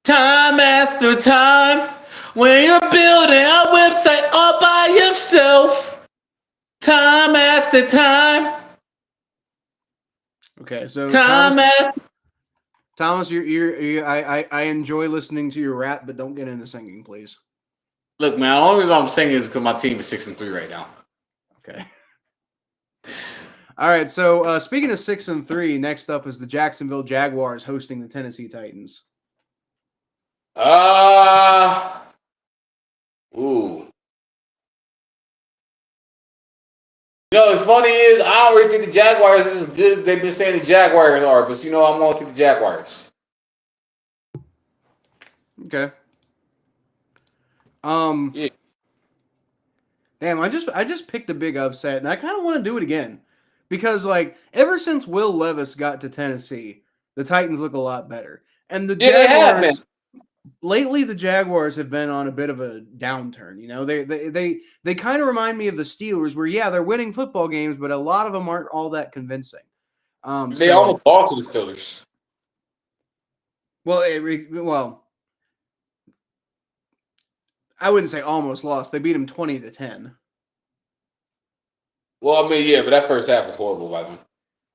Time after time, when you're building a website all by yourself. Time after time.
Okay, so
Thomas,
I enjoy listening to your rap, but don't get into singing, please.
Look, man, the only reason I'm singing is because my team is 6-3 right now.
Okay. All right. So speaking of 6-3, next up is the Jacksonville Jaguars hosting the Tennessee Titans.
Ooh. What's funny is I already think the Jaguars is as good as they've been saying the Jaguars are, but I'm going to take the Jaguars.
Okay.
Yeah.
Damn, I just picked a big upset, and I kind of want to do it again because, like, ever since Will Levis got to Tennessee, the Titans look a lot better, and the Jaguars. Lately, the Jaguars have been on a bit of a downturn. You know, they kind of remind me of the Steelers, where they're winning football games, but a lot of them aren't all that convincing.
They almost lost to the Steelers.
Well, I wouldn't say almost lost. They beat them 20-10.
Well, I mean, yeah, but that first half was horrible by them.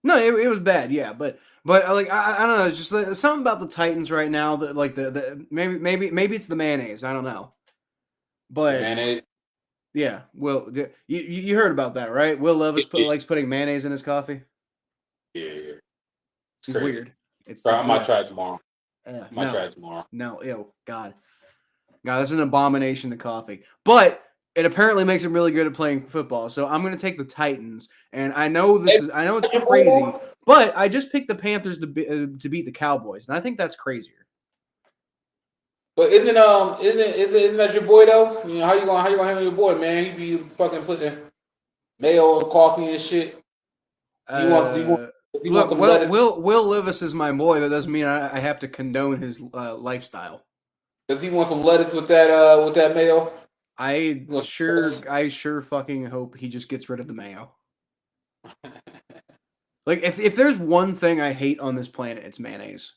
No, it was bad, yeah, but like I don't know, it's just something about the Titans right now that like the maybe it's the mayonnaise, I don't know,
The
but
mayonnaise.
yeah, you heard about that, right? Will Levis
Yeah,
likes putting mayonnaise in his coffee.
yeah. It's
He's
crazy.
weird. It's like
I might try it tomorrow.
no, no, ew, God, that's an abomination to coffee, but. It apparently makes him really good at playing football. So I'm going to take the Titans. And I know I know it's crazy, but I just picked the Panthers to beat the Cowboys. And I think that's crazier.
But isn't that your boy though? You know, how you gonna handle your boy, man? He be fucking putting mayo and coffee and shit. He wants
Look,
some lettuce.
Will Levis is my boy. That doesn't mean I have to condone his lifestyle.
Does he want some lettuce with that mayo?
I sure fucking hope he just gets rid of the mayo. Like if there's one thing I hate on this planet, it's mayonnaise.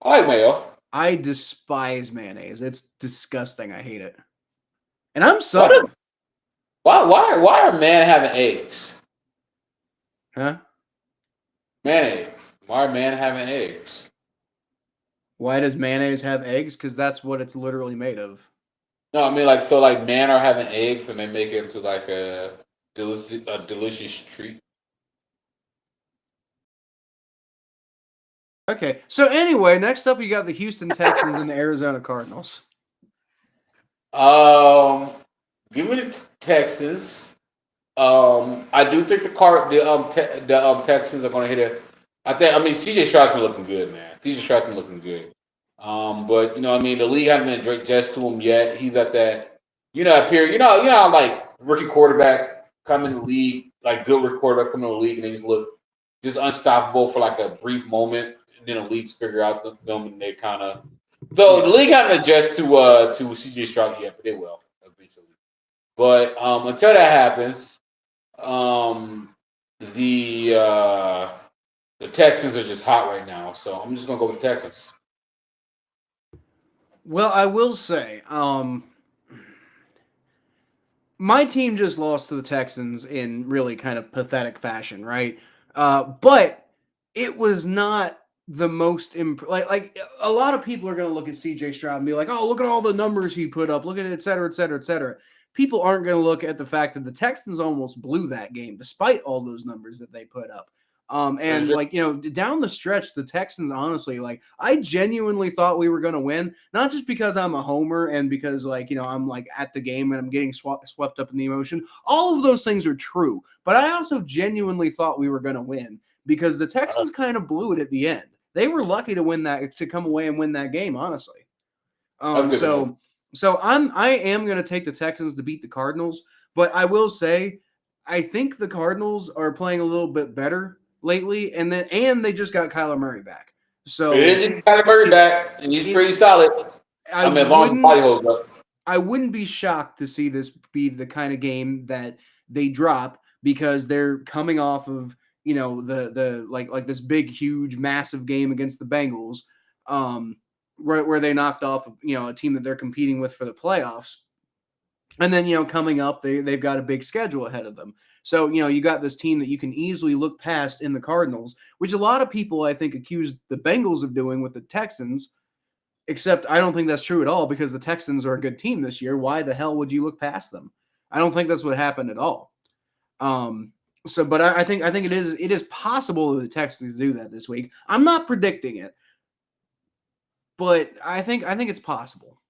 I like mayo.
I despise mayonnaise. It's disgusting. I hate it. And I'm Southern.
Why are men having eggs?
Huh?
Mayonnaise. Why are men having eggs?
Why does mayonnaise have eggs? Because that's what it's literally made of.
No, I mean like men are having eggs and they make it into like a delicious treat.
Okay. So anyway, next up you got the Houston Texans and the Arizona Cardinals.
Give me the Texans. I do think the Texans are going to hit it. I mean, CJ Stroud's been looking good, man. CJ Stroud's been looking good. But I mean, the league hasn't been just to him yet. He's at that, that period. How, like rookie quarterback come in the league, like good rookie quarterback come in the league, and they just look just unstoppable for like a brief moment, and then the leagues figure out them, and they kind of. So the league hasn't adjusted to CJ Stroud yet, but they will eventually. But until that happens, the Texans are just hot right now, so I'm just gonna go with the Texans.
Well, I will say, my team just lost to the Texans in really kind of pathetic fashion, right? But it was not the most like a lot of people are going to look at CJ Stroud and be like, "Oh, look at all the numbers he put up. Look at it, et cetera, et cetera, et cetera." People aren't going to look at the fact that the Texans almost blew that game despite all those numbers that they put up. And like, down the stretch, the Texans, honestly, like I genuinely thought we were going to win, not just because I'm a homer and because like, I'm like at the game and I'm getting swept up in the emotion. All of those things are true, but I also genuinely thought we were going to win because the Texans kind of blew it at the end. They were lucky to win that, to come away and win that game, honestly. So I am going to take the Texans to beat the Cardinals, but I will say I think the Cardinals are playing a little bit better lately, and they just got Kyler Murray back. So
it is Kyler Murray back, and he's pretty solid. I mean, as long as the body holds up.
I wouldn't be shocked to see this be the kind of game that they drop because they're coming off of the like this big, huge, massive game against the Bengals, where they knocked off a team that they're competing with for the playoffs. And then, coming up, they've got a big schedule ahead of them. So, you got this team that you can easily look past in the Cardinals, which a lot of people, I think, accuse the Bengals of doing with the Texans, except I don't think that's true at all because the Texans are a good team this year. Why the hell would you look past them? I don't think that's what happened at all. But I think it is possible that the Texans do that this week. I'm not predicting it, but I think it's possible.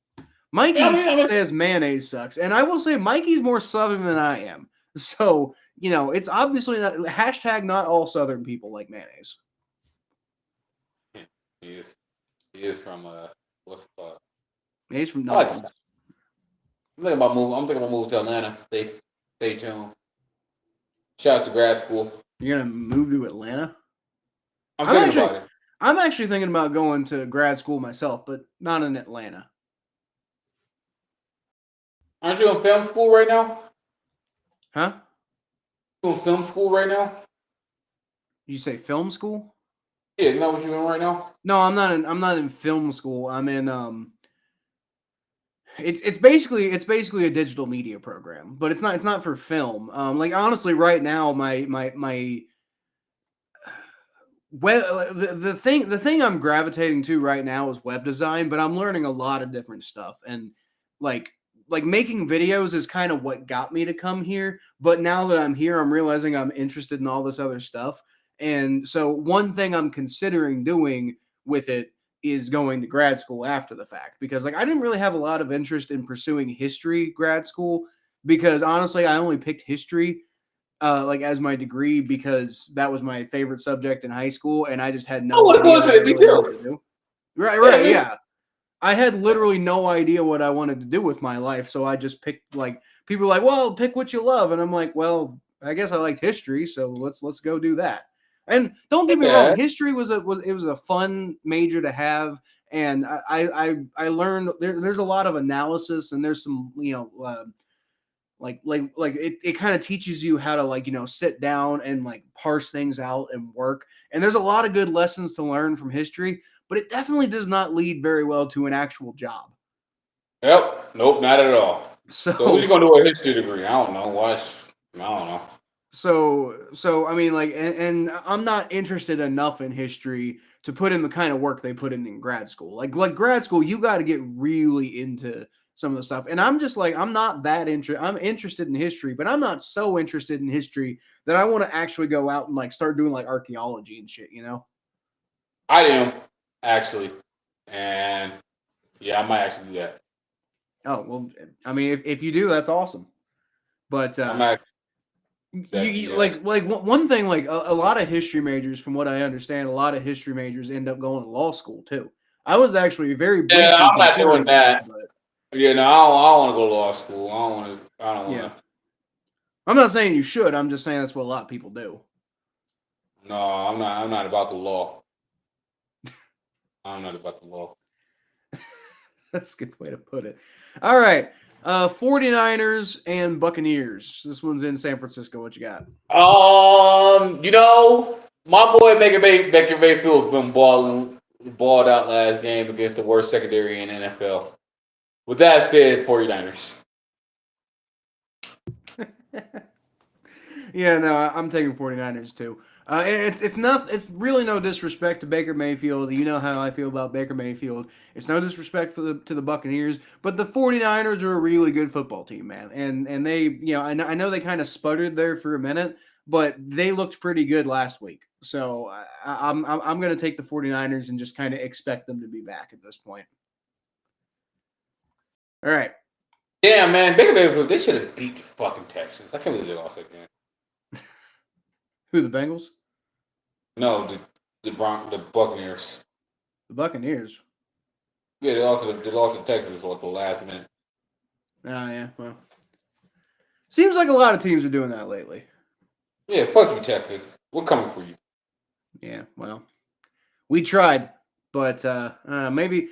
Mikey says mayonnaise sucks, and I will say Mikey's more Southern than I am. So, it's obviously not not all Southern people like mayonnaise.
He is from what's it called?
He's from
I'm thinking about moving to Atlanta. Stay tuned. Shout out to grad school.
You're gonna move to Atlanta?
I'm thinking about it.
I'm actually thinking about going to grad school myself, but not in Atlanta.
Aren't you in film school right now?
Huh?
You in film school right now?
You say film school?
Yeah, isn't that what you're in right now?
No, I'm not in film school. I'm in it's basically a digital media program, but it's not for film. Like honestly, right now my well, the thing I'm gravitating to right now is web design, but I'm learning a lot of different stuff, and like making videos is kind of what got me to come here. But now that I'm here, I'm realizing I'm interested in all this other stuff, and so one thing I'm considering doing with it is going to grad school after the fact, because like I didn't really have a lot of interest in pursuing history grad school, because honestly I only picked history like as my degree because that was my favorite subject in high school, and I just had
Oh,
no
what
idea
was
what I
it? Me
really wanted
too.
to do. Right,
Yeah,
right,
me.
yeah. I had literally no idea what I wanted to do with my life, so I just picked like people were like, "Well, pick what you love," and I'm like, "Well, I guess I liked history, so let's go do that." And don't get me wrong,
Yeah.
history was a fun major to have, and I learned there's a lot of analysis, and there's some it kind of teaches you how to sit down and like parse things out and work, and there's a lot of good lessons to learn from history, but it definitely does not lead very well to an actual job.
Yep. Nope, not at all. So who's
So
you gonna do a history degree? I don't know. Watch. I don't know.
so I mean, like, and I'm not interested enough in history to put in the kind of work they put in grad school. Like grad school, you got to get really into some of the stuff. And I'm just like, I'm not that interested. I'm interested in history, but I'm not so interested in history that I want to actually go out and like start doing like archaeology and shit, you know?
I am actually, and yeah, I might actually do that.
Oh, well, I mean, if you do, that's awesome. But
I'm actually
you
yes.
one thing, like a lot of history majors, from what I understand, a lot of history majors end up going to law school too. I was actually very
Yeah,
briefly
I'm not doing
considering that,
that.
but
Yeah, no, I don't want to go to law school. I don't want to. I don't
yeah,
want to.
I'm not saying you should. I'm just saying that's what a lot of people do.
No, I'm not. I'm not about the law. I'm not about the law.
That's a good way to put it. All right. 49ers and Buccaneers. This one's in San Francisco. What you got?
My boy Baker Mayfield's been balled out last game against the worst secondary in NFL. With that said, 49ers.
Yeah, no, I'm taking 49ers too. It's really no disrespect to Baker Mayfield. You know how I feel about Baker Mayfield. It's no disrespect to the Buccaneers, but the 49ers are a really good football team, man. And they, I know they kind of sputtered there for a minute, but they looked pretty good last week. So I'm going to take the 49ers and just kind of expect them to be back at this point. All right.
Yeah, man, Baker Mayfield. They should have beat the fucking Texans. I can't believe they lost that game.
Who, the Bengals?
No, the Buccaneers.
The Buccaneers.
Yeah, they lost the Texans at the last minute.
Oh, yeah. Well, seems like a lot of teams are doing that lately.
Yeah, fuck you, Texas. We're coming for you.
Yeah, well, we tried, but maybe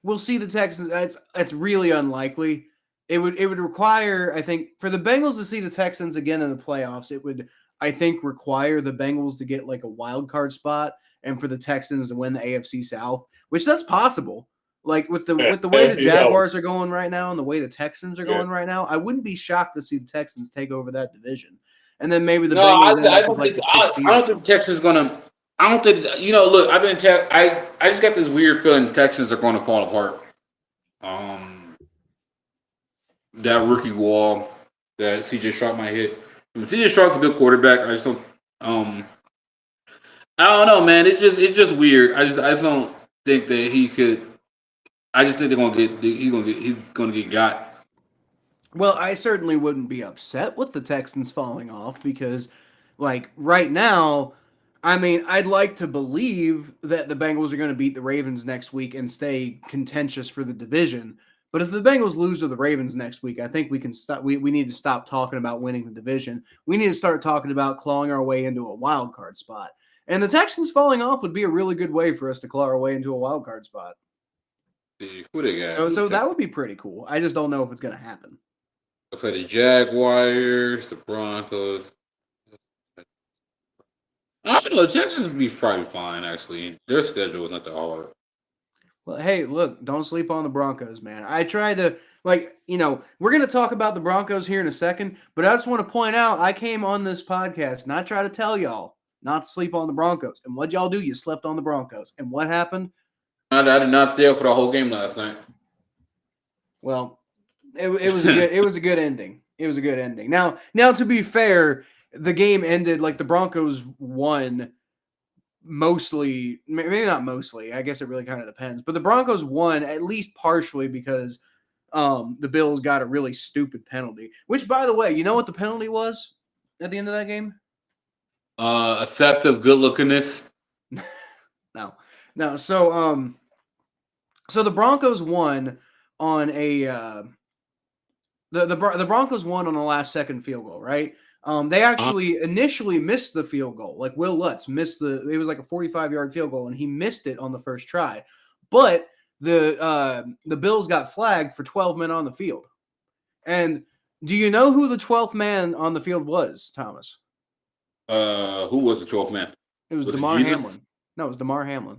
we'll see the Texans. It's really unlikely. It would require, I think, for the Bengals to see the Texans again in the playoffs. It would, I think, require the Bengals to get like a wild card spot, and for the Texans to win the AFC South, which that's possible. Like with the way the Jaguars are going right now and the way the Texans are going right now, I wouldn't be shocked to see the Texans take over that division. And then maybe the
No,
Bengals end
I
up with
don't
like
think
the sixth seed.
I don't think Texas is gonna. I don't think Look, I just got this weird feeling the Texans are going to fall apart. That rookie wall that CJ Stroud might hit. CJ Stroud's a good quarterback. I just don't. I don't know, man. It's just weird. I just don't think that he could. I just think he's gonna get got.
Well, I certainly wouldn't be upset with the Texans falling off because, like, right now, I mean, I'd like to believe that the Bengals are going to beat the Ravens next week and stay contentious for the division. But if the Bengals lose to the Ravens next week, I think we can stop. We need to stop talking about winning the division. We need to start talking about clawing our way into a wild card spot. And the Texans falling off would be a really good way for us to claw our way into a wild card spot.
Who they got?
So that would be pretty cool. I just don't know if it's going to happen.
I play the Jaguars, the Broncos. I don't know. Texas would be probably fine, actually. Their schedule is not that hard.
Well, hey, look, don't sleep on the Broncos, man. I tried to, we're going to talk about the Broncos here in a second, but I just want to point out I came on this podcast and I try to tell y'all not to sleep on the Broncos. And what y'all do? You slept on the Broncos. And what happened?
I did not stay up for the whole game last night.
Well, it was a good ending. It was a good ending. Now to be fair, the game ended like the Broncos won mostly, maybe not mostly. I guess it really kind of depends. But the Broncos won at least partially because the Bills got a really stupid penalty. Which, by the way, you know what the penalty was at the end of that game?
Excessive good-lookingness.
No. So the Broncos won on a the Broncos won on a last-second field goal, right? They actually initially missed the field goal. Like Will Lutz missed it was like a 45-yard field goal, and he missed it on the first try. But the Bills got flagged for 12 men on the field. And do you know who the 12th man on the field was, Thomas?
Who was the 12th man?
It was DeMar Hamlin. No, it was DeMar Hamlin.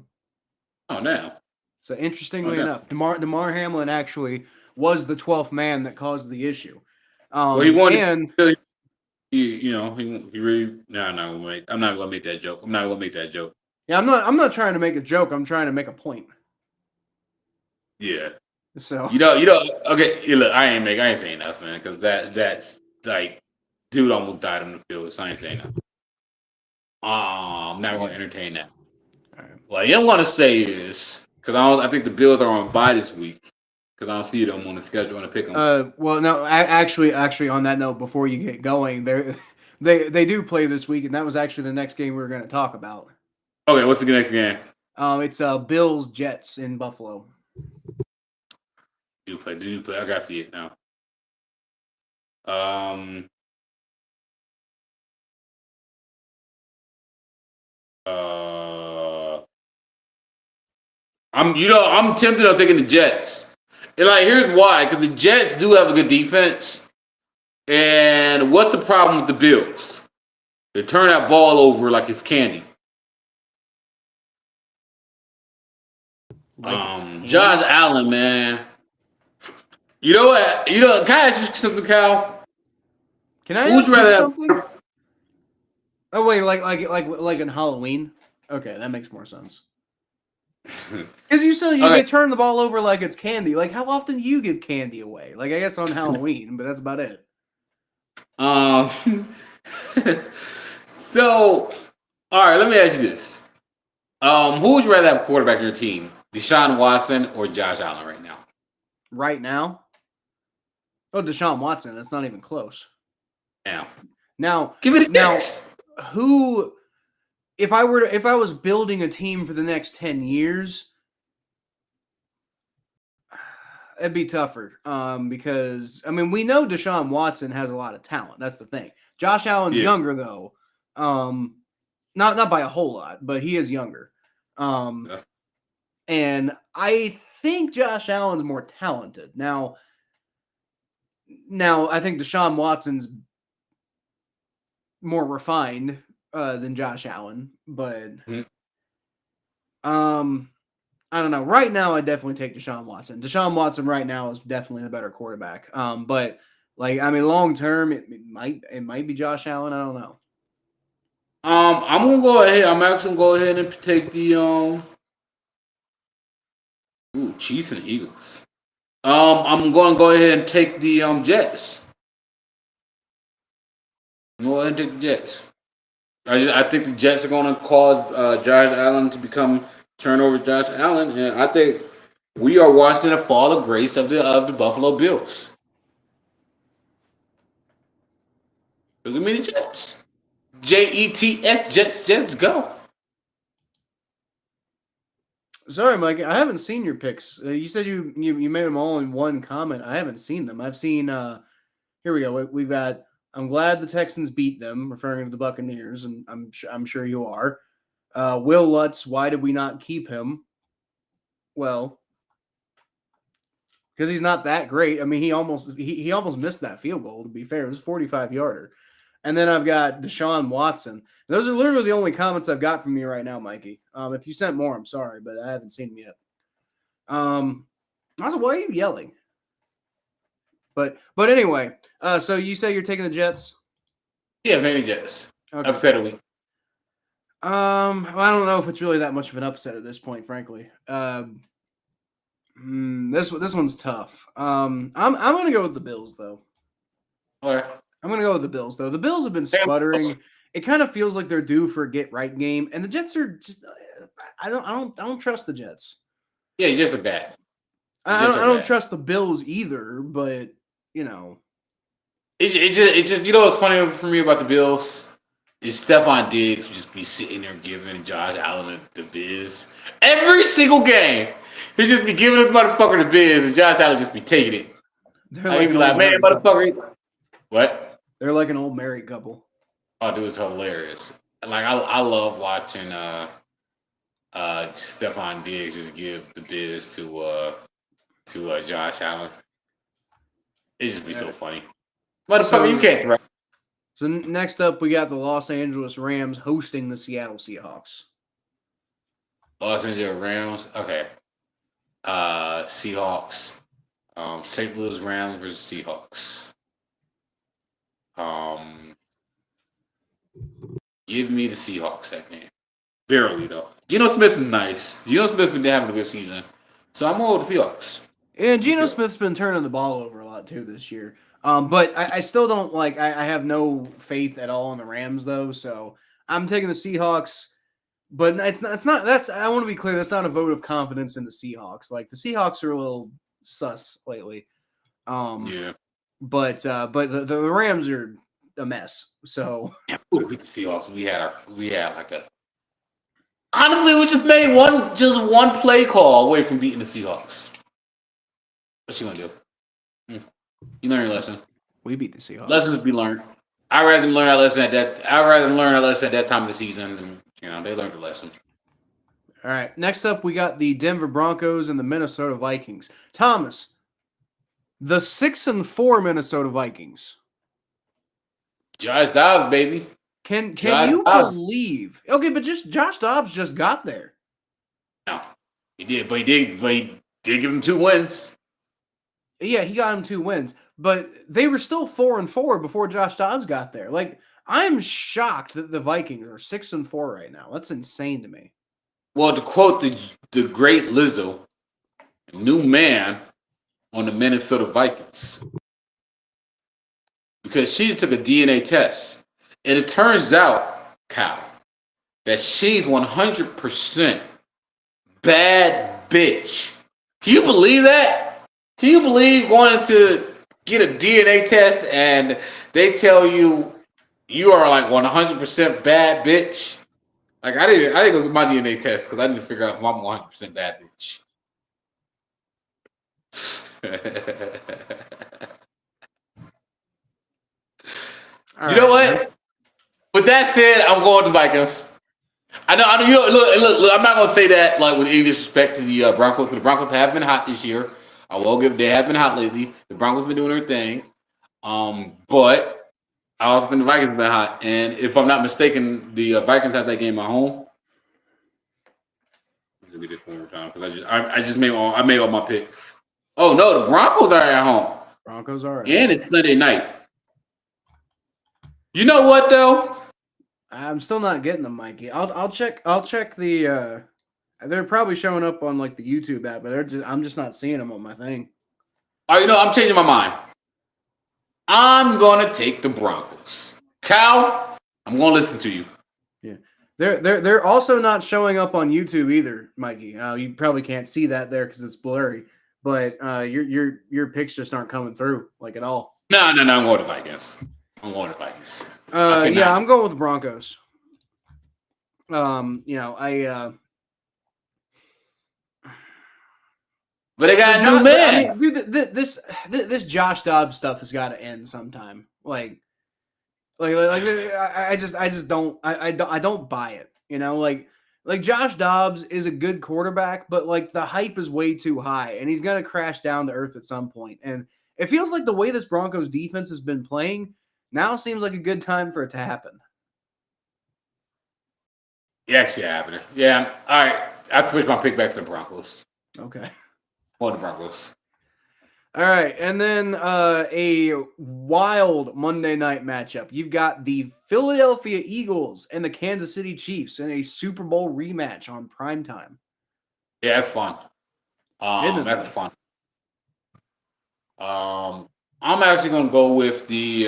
Oh, now.
So interestingly enough, DeMar Hamlin actually was the 12th man that caused the issue.
Well, he won. And he really. No, I'm not gonna make that joke.
Yeah, I'm not trying to make a joke. I'm trying to make a point.
Yeah.
So
you know. Okay, look, I ain't saying nothing, man, because that's like, dude almost died on the field. So I ain't saying nothing. I'm not gonna entertain that. All right. What I am gonna say is because I think the Bills are on bye this week. Because I don't see them on the schedule to pick them.
Well, no, actually, on that note, before you get going, they do play this week, and that was actually the next game we were going to talk about.
Okay, what's the next game?
It's Bills Jets in Buffalo.
Did you play? I got to see it now. I'm tempted on taking the Jets. And here's why, because the Jets do have a good defense. And what's the problem with the Bills? They turn that ball over like it's candy. Josh Allen, man. You know what? Can I ask you something, Cal?
Can I ask you something? Oh wait, like in Halloween? Okay, that makes more sense. Because you said they turn the ball over like it's candy. Like, how often do you give candy away? Like, I guess on Halloween, but that's about it.
So, all right, let me ask you this. Who would you rather have quarterback in your team? Deshaun Watson or Josh Allen right now?
Right now? Oh, Deshaun Watson. That's not even close. Now,
give it a guess.
Who... If I was building a team for the next 10 years, it'd be tougher. Because we know Deshaun Watson has a lot of talent. That's the thing. Josh Allen's younger though. Not by a whole lot, but he is younger. And I think Josh Allen's more talented. Now I think Deshaun Watson's more refined than Josh Allen, but I don't know. Right now, I definitely take Deshaun Watson. Deshaun Watson right now is definitely the better quarterback. But long term, it might be Josh Allen. I don't know.
I'm gonna go ahead. I'm actually gonna go ahead and take the Chiefs and Eagles. I'm gonna go ahead and take the Jets. Go ahead and take the Jets. I think the Jets are going to cause Josh Allen to turn over Josh Allen, and I think we are watching the fall of grace of the Buffalo Bills. Look at me, the Jets. Jets, Jets, go.
Sorry, Mike, I haven't seen your picks. You said you made them all in one comment. I haven't seen them. I've seen. Here we go. We've got. I'm glad the Texans beat them, referring to the Buccaneers, and I'm sure you are. Will Lutz, why did we not keep him? Well, because he's not that great. He almost missed that field goal, to be fair. It was a 45-yarder. And then I've got Deshaun Watson. Those are literally the only comments I've got from you right now, Mikey. If you sent more, I'm sorry, but I haven't seen them yet. Also, why are you yelling? But anyway, so you say you're taking the Jets?
Yeah, maybe Jets.
Okay.
Upsettingly.
Well, I don't know if it's really that much of an upset at this point, frankly. This one's tough. I'm gonna go with the Bills though.
Okay.
I'm gonna go with the Bills though. The Bills have been sputtering. It kind of feels like they're due for a get right game, and the Jets are just. I don't trust the Jets.
Yeah, you just a bad.
I don't trust the Bills either, but you know.
It just you know what's funny for me about the Bills is Stephon Diggs just be sitting there giving Josh Allen the biz every single game. He just be giving this motherfucker the biz, and Josh Allen just be taking it. I be like, man, motherfucker. What?
They're like an old married couple.
Oh, dude, it's hilarious. Like I love watching Stephon Diggs just give the biz to Josh Allen. It just be so funny. Motherfucker, you can't threat.
So next up, we got the Los Angeles Rams hosting the Seattle Seahawks.
Los Angeles Rams. Okay. Seahawks. St. Louis Rams versus Seahawks. Give me the Seahawks that game. Barely though. Geno Smith is nice. Geno Smith's been having a good season, so I'm going with the Seahawks.
And Geno Smith's been turning the ball over a lot too this year. But I still don't like. I have no faith at all in the Rams though, so I'm taking the Seahawks. But it's not. That's. I want to be clear. That's not a vote of confidence in the Seahawks. Like the Seahawks are a little sus lately.
Yeah.
But the Rams are a mess. So
we beat the Seahawks. We had like a. Honestly, we just made one play call away from beating the Seahawks. What you gonna do? You learn your lesson.
We beat the Seahawks.
Lessons be learned. I'd rather learn that lesson at that time of the season, and they learned the lesson.
All right. Next up, we got the Denver Broncos and the Minnesota Vikings. Thomas, the 6-4 Minnesota Vikings.
Josh Dobbs, baby.
Can you believe? Okay, but just Josh Dobbs just got there.
No, he did, but he did give him 2 wins.
Yeah, he got him 2 wins, but they were still 4-4 before Josh Dobbs got there. Like, I'm shocked that the Vikings are 6-4 right now. That's insane to me.
Well, to quote the great Lizzo, new man on the Minnesota Vikings, because she took a DNA test, and it turns out, Kyle, that she's 100% bad bitch. Can you believe that? Can you believe going to get a DNA test and they tell you are like 100% bad bitch? Like I didn't go get my DNA test because I didn't figure out if I'm 100% bad bitch. You know what? With that said, I'm going to Vikings. I know. Look. I'm not gonna say that like with any disrespect to the Broncos. The Broncos have been hot this year. I will give. They have been hot lately. The Broncos been doing their thing. But I also think the Vikings have been hot. And if I'm not mistaken, the Vikings have that game at home. Let me do this one more time because I just made all my picks. Oh no, the Broncos are at home.
Broncos are at
and it's Sunday night. You know what though?
I'm still not getting them, Mikey. I'll check the. They're probably showing up on like the YouTube app, but I'm just not seeing them on my thing.
Oh, I'm changing my mind. I'm gonna take the Broncos. Cal, I'm gonna listen to you.
Yeah, they're also not showing up on YouTube either, Mikey. You probably can't see that there because it's blurry, but your picks just aren't coming through like at all.
No, I'm going to Vikings. I'm
going with the Broncos.
But they got a new man.
I mean, dude, this Josh Dobbs stuff has got to end sometime. I just don't buy it. Like Josh Dobbs is a good quarterback, but like the hype is way too high, and he's gonna crash down to earth at some point. And it feels like the way this Broncos defense has been playing now seems like a good time for it to happen.
Yeah, actually happening. Yeah. All right. I switched my pick back to the Broncos.
Okay.
Or the Broncos.
All right, and then a wild Monday night matchup. You've got the Philadelphia Eagles and the Kansas City Chiefs in a Super Bowl rematch on primetime.
Yeah, that's fun.
Isn't it,
That's
though?
fun. I'm actually gonna go with the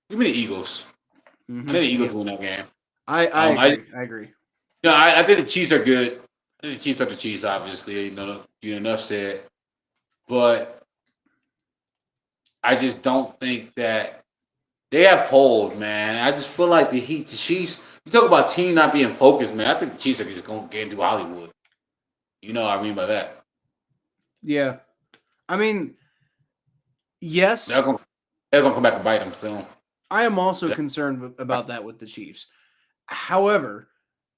give me the Eagles. I think the Eagles win that game.
I
Um, I
agree. I agree.
I think the Chiefs are good. I think the Chiefs are the Chiefs, obviously. Enough said. But I just don't think that they have holes, man. I just feel like the Chiefs. You talk about team not being focused, man. I think the Chiefs are just gonna get into Hollywood. You know what I mean by that?
Yeah. I mean, yes,
They're gonna they're gonna come back and bite them soon.
I am also concerned about that with the Chiefs. However,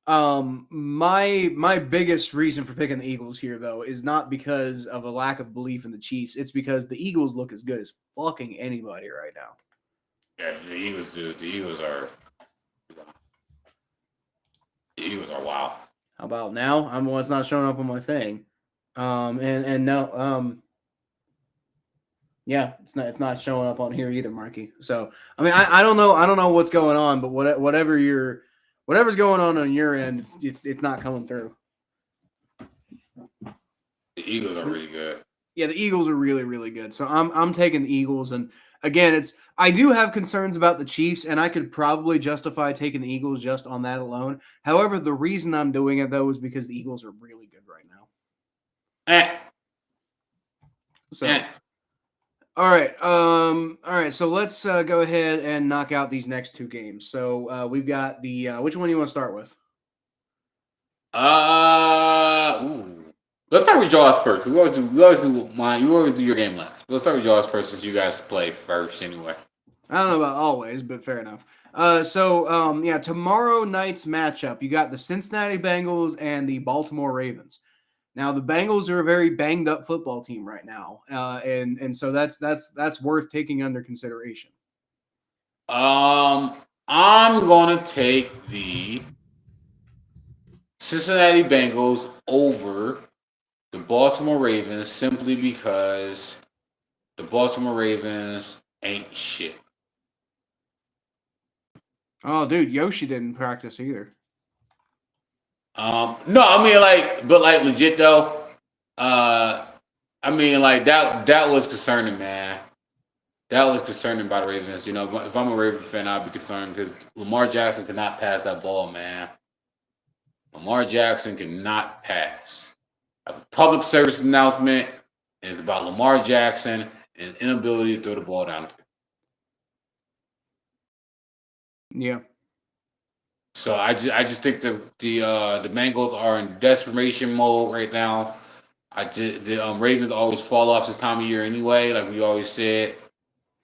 my biggest reason for picking the Eagles here, though, is not because of a lack of belief in the Chiefs. It's because the Eagles look as good as fucking anybody right now.
Yeah, the Eagles do. The Eagles are wild.
How about now? Well, it's not showing up on my thing. And no, yeah, it's not showing up on here either, Marky. So I mean, I don't know what's going on, but whatever's going on your end, it's not coming through.
The Eagles are really good.
Yeah, the Eagles are really, really good. So I'm taking the Eagles, and again, I do have concerns about the Chiefs, and I could probably justify taking the Eagles just on that alone. However, the reason I'm doing it though is because the Eagles are really good right now. So all right. So let's go ahead and knock out these next two games. So we've got the which one do you want to start with?
Ooh. Let's start with Jaws first. We always do mine. You always do your game last. Let's start with Jaws first since you guys play first anyway.
I don't know about always, but fair enough. Yeah, tomorrow night's matchup, you got the Cincinnati Bengals and the Baltimore Ravens. Now the Bengals are a very banged up football team right now, and so that's worth taking under consideration.
I'm gonna take the Cincinnati Bengals over the Baltimore Ravens simply because the Baltimore Ravens ain't shit.
Oh, dude, Yoshi didn't practice either.
No, I mean but legit though. Uh, I mean like that was concerning, man. That was concerning by the Ravens. You know, if I'm a Ravens fan, I'd be concerned because Lamar Jackson cannot pass that ball, man. Lamar Jackson cannot pass. A public service announcement is about Lamar Jackson and his inability to throw the ball down the field.
Yeah.
So I just think the Bengals are in desperation mode right now. The Ravens always fall off this time of year anyway, like we always said,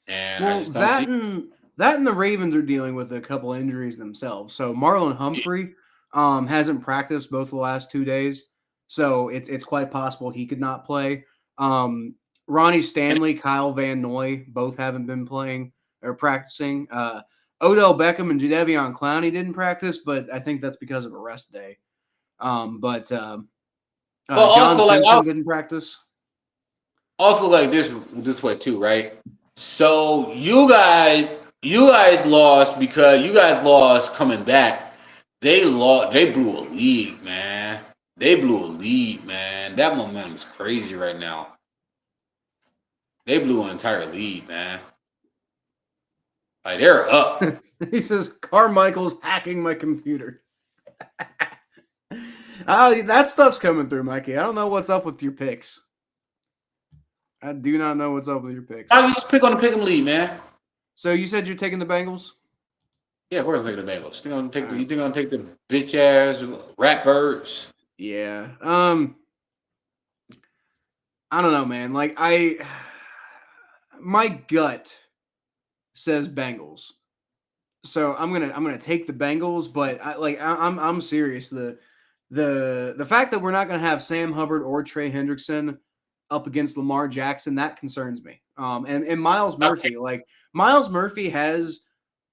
and I
Well,
just don't see.
that and the Ravens are dealing with a couple injuries themselves. So Marlon Humphrey hasn't practiced both the last 2 days, so it's quite possible he could not play. Ronnie Stanley, Kyle Van Noy both haven't been playing or practicing. Odell Beckham and Jadeveon Clowney didn't practice, but I think that's because of a rest day. But
Well,
John
also
Simpson didn't practice.
also like this way too, right? So you guys lost because you guys lost coming back. They blew a lead, man. They blew a lead, man. That momentum is crazy right now. They blew an entire lead, man. Like they're up.
He says Carmichael's hacking my computer. That stuff's coming through, Mikey. I don't know what's up with your picks. I do not know what's up with your picks.
I just pick on the pick 'em lead, man.
So you said you're taking the Bengals?
Yeah, we're gonna take the Bengals. You think I'm gonna take the bitch ass rat birds?
Yeah. I don't know, man. Like my gut says Bengals. So I'm gonna take the Bengals, but I'm serious. The fact that we're not gonna have Sam Hubbard or Trey Hendrickson up against Lamar Jackson, that concerns me. And Miles Murphy, like Miles Murphy has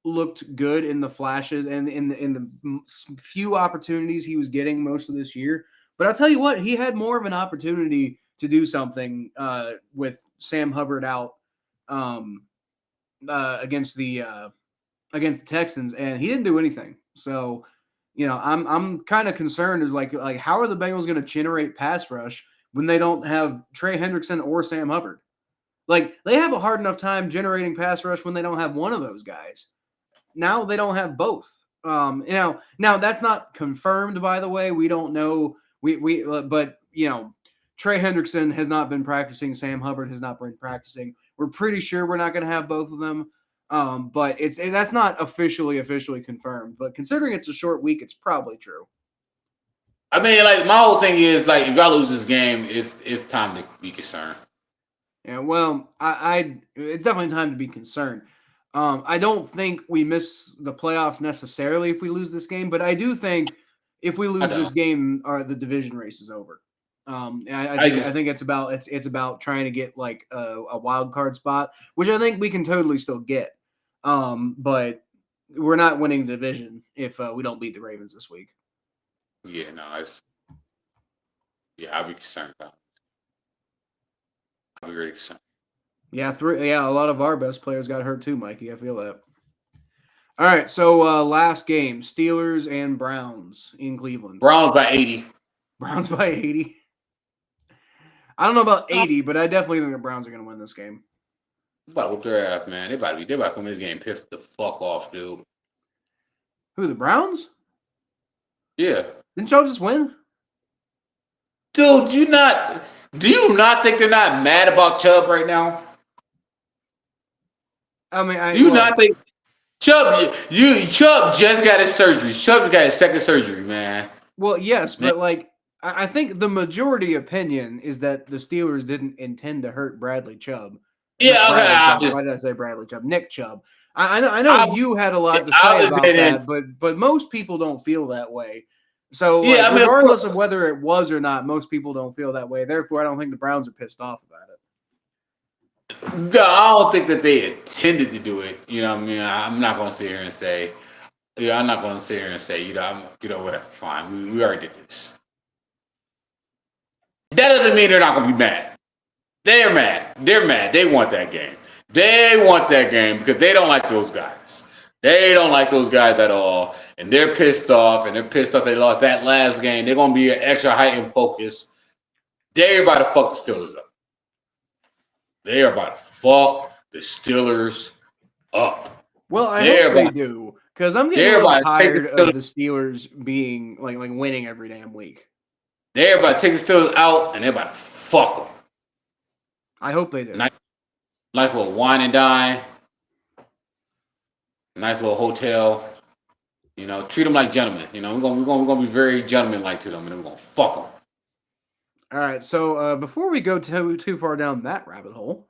looked good in the flashes and in the few opportunities he was getting most of this year. But I'll tell you what, he had more of an opportunity to do something with Sam Hubbard out against the Texans, and he didn't do anything. So, I'm kind of concerned is like how are the Bengals going to generate pass rush when they don't have Trey Hendrickson or Sam Hubbard? Like, they have a hard enough time generating pass rush when they don't have one of those guys. Now they don't have both. Now that's not confirmed, by the way. We don't know. But Trey Hendrickson has not been practicing. Sam Hubbard has not been practicing. We're pretty sure we're not going to have both of them. But that's not officially confirmed. But considering it's a short week, it's probably true.
I mean, like, my whole thing is, like, if y'all lose this game, it's time to be concerned.
Yeah, well, it's definitely time to be concerned. I don't think we miss the playoffs necessarily if we lose this game, but I do think if we lose this game, the division race is over. I think it's about trying to get like a wild card spot, which I think we can totally still get. But we're not winning the division if we don't beat the Ravens this week.
Yeah, no, I'll be concerned about it. I'll be really concerned.
Yeah, a lot of our best players got hurt too, Mikey. I feel that. All right, so last game, Steelers and Browns in Cleveland.
Browns by 80.
Browns by 80. I don't know about 80, but I definitely think the Browns are going to win this game.
About to whip their ass, man. They about to come in this game pissed the fuck off, dude.
Who, the Browns?
Yeah.
Didn't y'all just win?
Dude, do you not think they're not mad about Chubb right now?
I mean,
do you not think Chubb just got his surgery. Chubb got his second surgery, man.
Well, yes, but like I think the majority opinion is that the Steelers didn't intend to hurt Bradley Chubb.
Yeah, okay.
Why did I say Bradley Chubb? Nick Chubb. I know you had a lot to say about that, but most people don't feel that way. So yeah, regardless of whether it was or not, most people don't feel that way. Therefore, I don't think the Browns are pissed off about it.
No, I don't think that they intended to do it. You know what I mean? I'm not going to sit here and say, whatever, fine. We already did this. That doesn't mean they're not going to be mad. They're mad. They're mad. They want that game. They want that game because they don't like those guys. They don't like those guys at all. And they're pissed off. They lost that last game. They're going to be an extra heightened focus. They're about to fuck the Steelers up. They are about to fuck the Steelers up.
Well, I hope they do. Because I'm getting a little tired of the Steelers being like winning every damn week.
They're about to take the Steelers out, and they're about to fuck them.
I hope they do.
Nice little wine and dine. Nice little hotel. Treat them like gentlemen. We're gonna be very gentleman-like to them, and we're gonna fuck them.
All right. So before we go too far down that rabbit hole,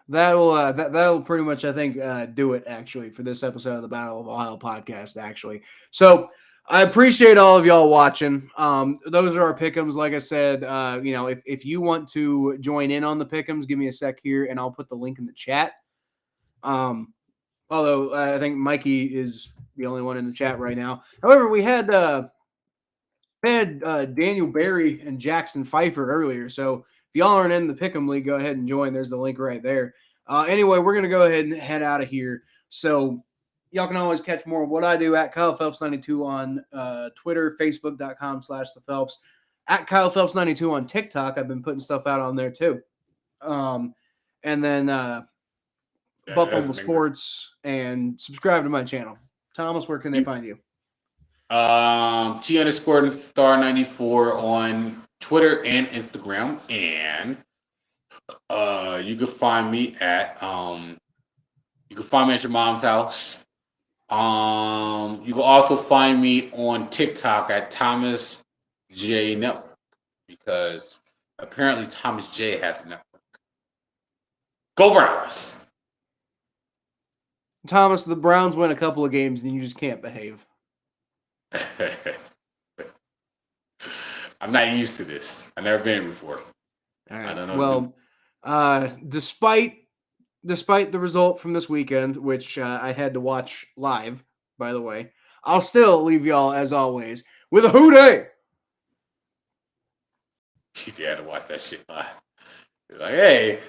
that'll pretty much, I think, do it actually for this episode of the Battle of Ohio podcast. Actually, so I appreciate all of y'all watching. Those are our pick'ems. Like I said, if you want to join in on the pick'ems, give me a sec here, and I'll put the link in the chat. Although I think Mikey is the only one in the chat right now. However, we had Daniel Berry and Jackson Pfeiffer earlier. So if y'all aren't in the pick'em league, go ahead and join. There's the link right there. Anyway, we're gonna go ahead and head out of here. So y'all can always catch more of what I do at Kyle Phelps 92 on Twitter, Facebook.com/the Phelps, at Kyle Phelps 92 on TikTok. I've been putting stuff out on there too. And then Buffalo Sports, and subscribe to my channel. Thomas, where can they find you?
T_star94 on Twitter and Instagram, and you can find me at your mom's house. You can also find me on TikTok at Thomas J Network, because apparently Thomas J has a network. Go Browns!
Thomas, the Browns win a couple of games and you just can't behave.
I'm not used to this. I've never been here before.
All right. I don't know. Well, despite the result from this weekend, which I had to watch live, by the way, I'll still leave y'all, as always, with a hootie.
You had to watch that shit live. Like, hey,